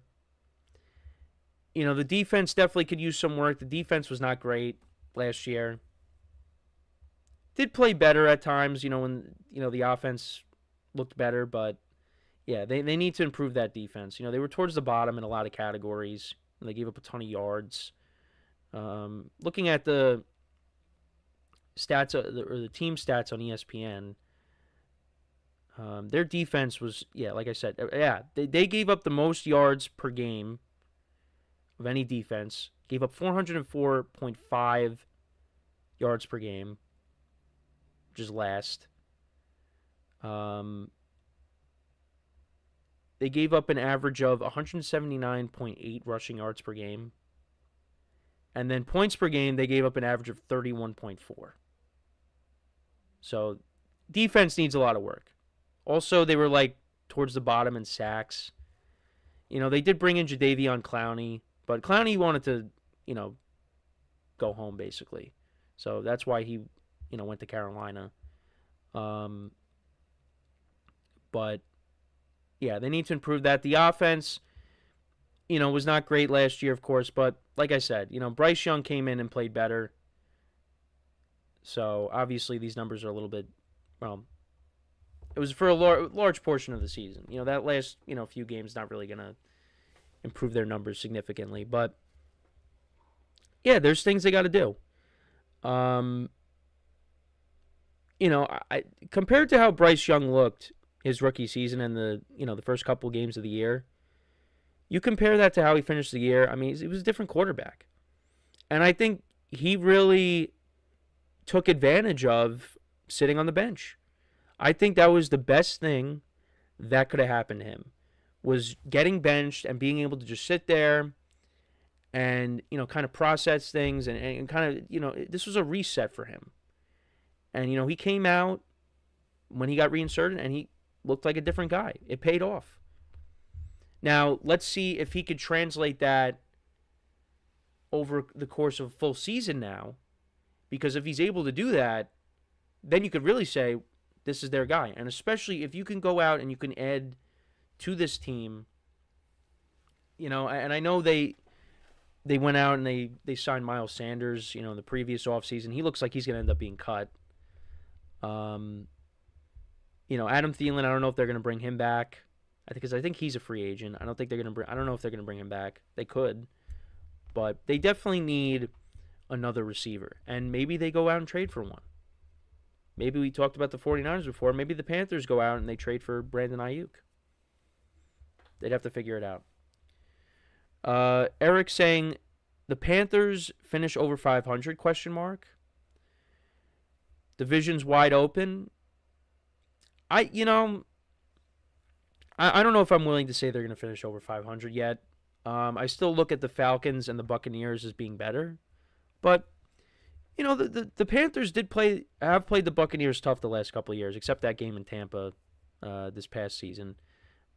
The defense definitely could use some work. The defense was not great last year. Did play better at times, when, the offense looked better, but yeah, they need to improve that defense. They were towards the bottom in a lot of categories. And they gave up a ton of yards. Looking at the stats or the team stats on ESPN, their defense was, like I said, they gave up the most yards per game of any defense. Gave up 404.5 yards per game, which is last. They gave up an average of 179.8 rushing yards per game. And then points per game, they gave up an average of 31.4. So defense needs a lot of work. Also, they were towards the bottom in sacks. They did bring in Jadeveon Clowney, but Clowney wanted to, go home basically. So that's why he, went to Carolina. But yeah, they need to improve that. The offense, was not great last year, of course, but like I said, Bryce Young came in and played better. So obviously these numbers are a little bit, it was for a large portion of the season. That last, few games not really going to improve their numbers significantly, but yeah, there's things they got to do. Compared to how Bryce Young looked his rookie season and the first couple games of the year, you compare that to how he finished the year. I mean, he was a different quarterback. And I think he really took advantage of sitting on the bench. I think that was the best thing that could have happened to him, was getting benched and being able to just sit there and, kind of process things and kind of, this was a reset for him. And, he came out when he got reinserted and he looked like a different guy. It paid off. Now, let's see if he could translate that over the course of a full season now. Because if he's able to do that, then you could really say this is their guy. And especially if you can go out and you can add to this team, and I know they they went out and they signed Miles Sanders, in the previous offseason. He looks like he's going to end up being cut. Adam Thielen, I don't know if they're going to bring him back. I think he's a free agent. I don't know if they're going to bring him back. They could. But they definitely need another receiver. And maybe they go out and trade for one. Maybe we talked about the 49ers before. Maybe the Panthers go out and they trade for Brandon Ayuk. They'd have to figure it out. Eric saying the Panthers finish over 500 ? Division's wide open. I don't know if I'm willing to say they're going to finish over 500 yet. I still look at the Falcons and the Buccaneers as being better, but the Panthers have played the Buccaneers tough the last couple of years, except that game in Tampa this past season.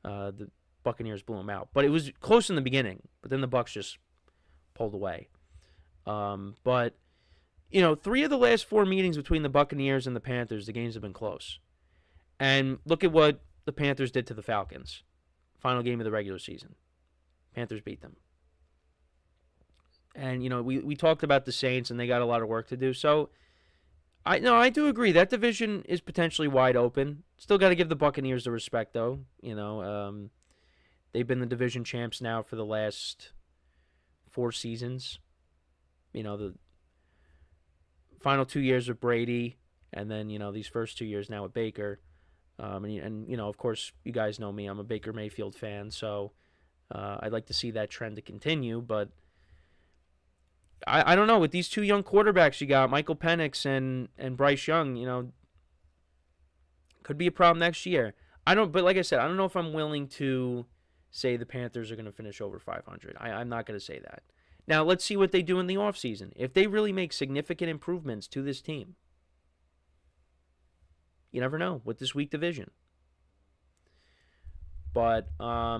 The Buccaneers blew them out, but it was close in the beginning. But then the Bucs just pulled away. But 3 of the last 4 meetings between the Buccaneers and the Panthers, the games have been close. And look at what the Panthers did to the Falcons. Final game of the regular season. Panthers beat them. And, we talked about the Saints, and they got a lot of work to do. So, I do agree. That division is potentially wide open. Still got to give the Buccaneers the respect, though. They've been the division champs now for the last 4 seasons. The final 2 years with Brady, and then, these first 2 years now with Baker. And of course, you guys know me. I'm a Baker Mayfield fan, so I'd like to see that trend to continue. But I don't know. With these 2 young quarterbacks you got, Michael Penix and Bryce Young, could be a problem next year. But like I said, I don't know if I'm willing to say the Panthers are going to finish over 500. I'm not going to say that. Now, let's see what they do in the offseason. If they really make significant improvements to this team, you never know with this weak division. But, I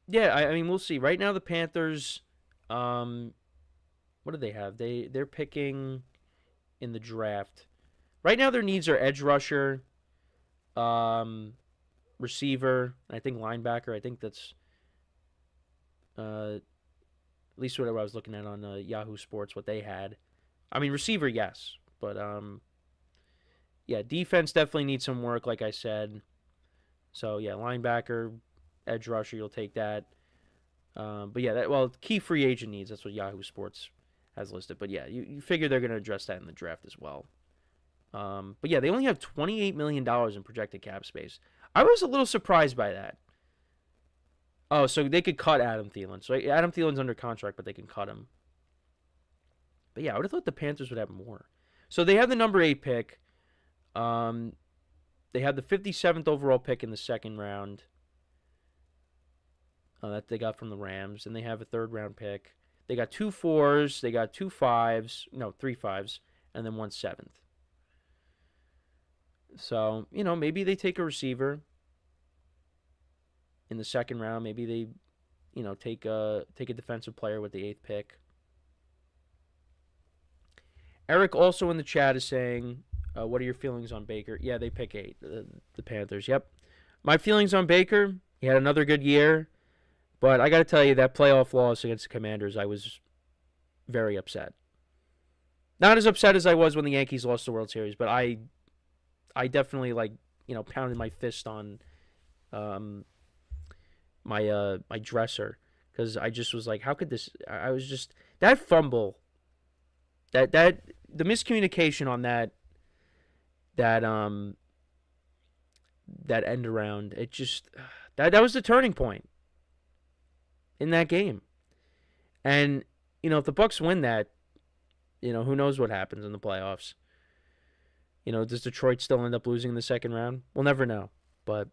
mean, we'll see. Right now, the Panthers, what do they have? They're picking in the draft. Right now, their needs are edge rusher, receiver, and I think linebacker. I think that's at least what I was looking at on Yahoo Sports, what they had. I mean, receiver, yes. But, defense definitely needs some work, like I said. So, linebacker, edge rusher, you'll take that. Key free agent needs, that's what Yahoo Sports has listed. But, you figure they're going to address that in the draft as well. They only have $28 million in projected cap space. I was a little surprised by that. Oh, so they could cut Adam Thielen. So Adam Thielen's under contract, but they can cut him. But, I would have thought the Panthers would have more. So they have the number 8 pick. They have the 57th overall pick in the second round that they got from the Rams. And they have a 3rd round pick. They got 2 4s. They got 3 5s, and then 1 7th. So, maybe they take a receiver in the second round. Maybe they, take a defensive player with the 8th pick. Eric also in the chat is saying, what are your feelings on Baker? Yeah, they pick 8, the Panthers. Yep. My feelings on Baker, he had another good year. But I got to tell you, that playoff loss against the Commanders, I was very upset. Not as upset as I was when the Yankees lost the World Series, but I definitely, pounded my fist on my dresser. Because I just was like, how could this... I was just... That fumble, the miscommunication on that end around, it just... That was the turning point in that game. And, if the Bucs win that, who knows what happens in the playoffs. Does Detroit still end up losing in the second round? We'll never know. But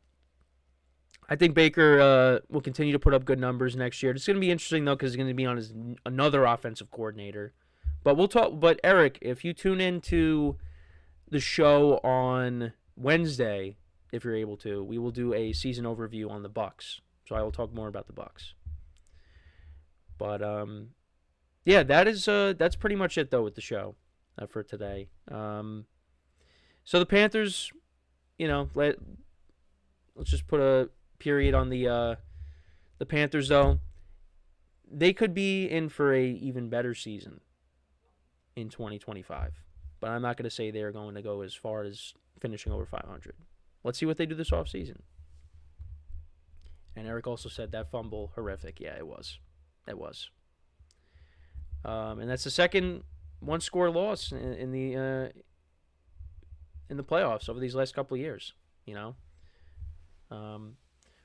I think Baker will continue to put up good numbers next year. It's going to be interesting, though, because he's going to be on another offensive coordinator. But we'll talk. But, Eric, if you tune into the show on Wednesday, if you're able to, we will do a season overview on the Bucs. So I will talk more about the Bucs. But, that's pretty much it, though, with the show for today. So the Panthers, let's just put a period on the Panthers, though. they could be in for a even better season in 2025. But I'm not going to say they're going to go as far as finishing over 500. Let's see what they do this offseason. And Eric also said that fumble, horrific. Yeah, it was. It was. And that's the second one-score loss in the playoffs over these last couple of years, you know.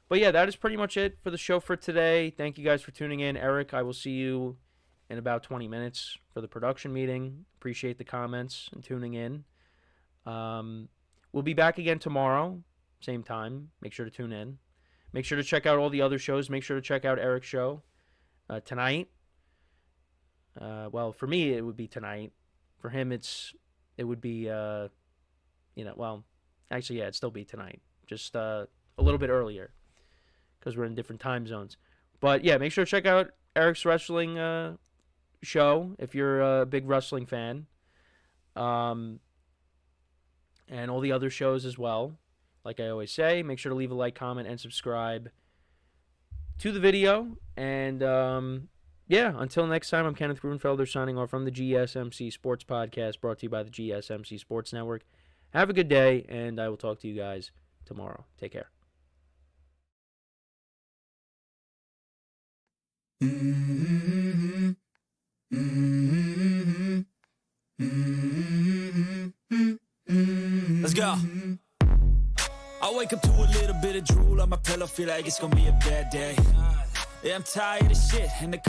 But yeah, that is pretty much it for the show for today. Thank you guys for tuning in. Eric, I will see you in about 20 minutes for the production meeting. Appreciate the comments and tuning in. We'll be back again tomorrow, same time. Make sure to tune in. Make sure to check out all the other shows. Make sure to check out Eric's show tonight. Well, for me, it would be tonight. For him, it would be, well, actually, yeah, it'd still be tonight. Just a little bit earlier because we're in different time zones. But, yeah, make sure to check out Eric's wrestling show if you're a big wrestling fan. And all the other shows as well. Like I always say, make sure to leave a like, comment, and subscribe to the video. And, yeah, until next time, I'm Kenneth Grunfelder signing off from the GSMC Sports Podcast brought to you by the GSMC Sports Network. Have a good day, and I will talk to you guys tomorrow. Take care. Let's go. I wake up to a little bit of drool on my pillow, feel like it's gonna be a bad day. Yeah, I'm tired of shit and the